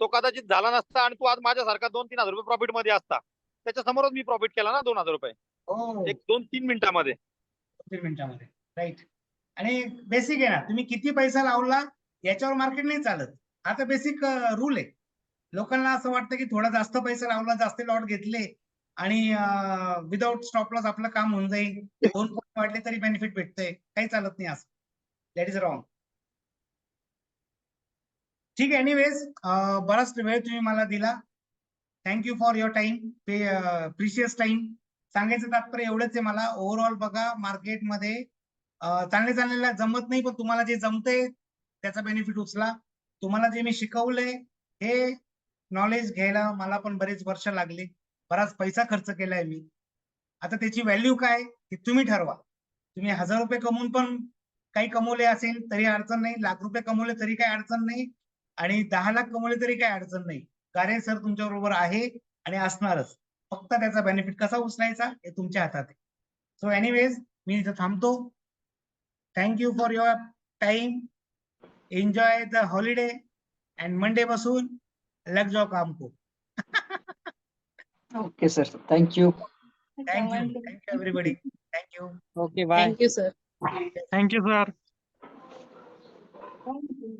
तो कदाचित झाला नसता आणि तू आज माझ्यासारखा 2-3 हजार रुपये प्रॉफिट मध्ये असता. त्याच्या समोरच मी प्रॉफिट केला ना 2,000 रुपये हो, 2-3 मिनिटांमध्ये. 3 मिनिटांमध्ये. राईट. आणि बेसिक आहे ना, तुम्ही किती पैसा लावला याच्यावर मार्केट नाही चालत. आता बेसिक रूल आहे. लोकांना असं वाटतं की थोडा जास्त पैसा लावला, जास्त लॉट घेतले आणि विदाउट स्टॉप लॉस आपलं काम होऊन जाईल, 2 पॉईंट वाढले तरी बेनिफिट भेटतंय, काही चालत नाही असं. That is wrong. ठीक आहे. एनिवेज, बराच वेळ तुम्ही मला दिला. Thank you for your time, precious time. सांगायचं तात्पर्य एवढंच आहे मला, ओव्हरऑल बघा मार्केटमध्ये चांगले चांगल्याला जमत नाही, पण तुम्हाला जे जमतंय त्याचा बेनिफिट उचला. तुम्हाला जे मी शिकवलंय हे नॉलेज घ्यायला मला पण बरेच वर्ष लागले, बराच पैसा खर्च केलाय मी. आता त्याची व्हॅल्यू काय हे तुम्ही ठरवा. तुम्ही 1000 रुपये कमवून पण काही कमवले असेल तरी अडचण नाही, लाख रुपये कमवले तरी काही अडचण नाही, आणि 10 लाख कमवले तरी काही अडचण नाही. कार्य सर तुमच्या बरोबर आहे आणि असणारच. फक्त त्याचा बेनिफिट कसा उचलायचा हे तुमच्या हातात आहे. सो एनिवेज, मी इथं थांबतो. Thank you for your time. Enjoy the holiday and Monday पासून लग जाओ काम को. Okay sir, thank you. Thank you everybody. Thank you. Okay, bye. Thank you sir. Thank you sir. Thank you.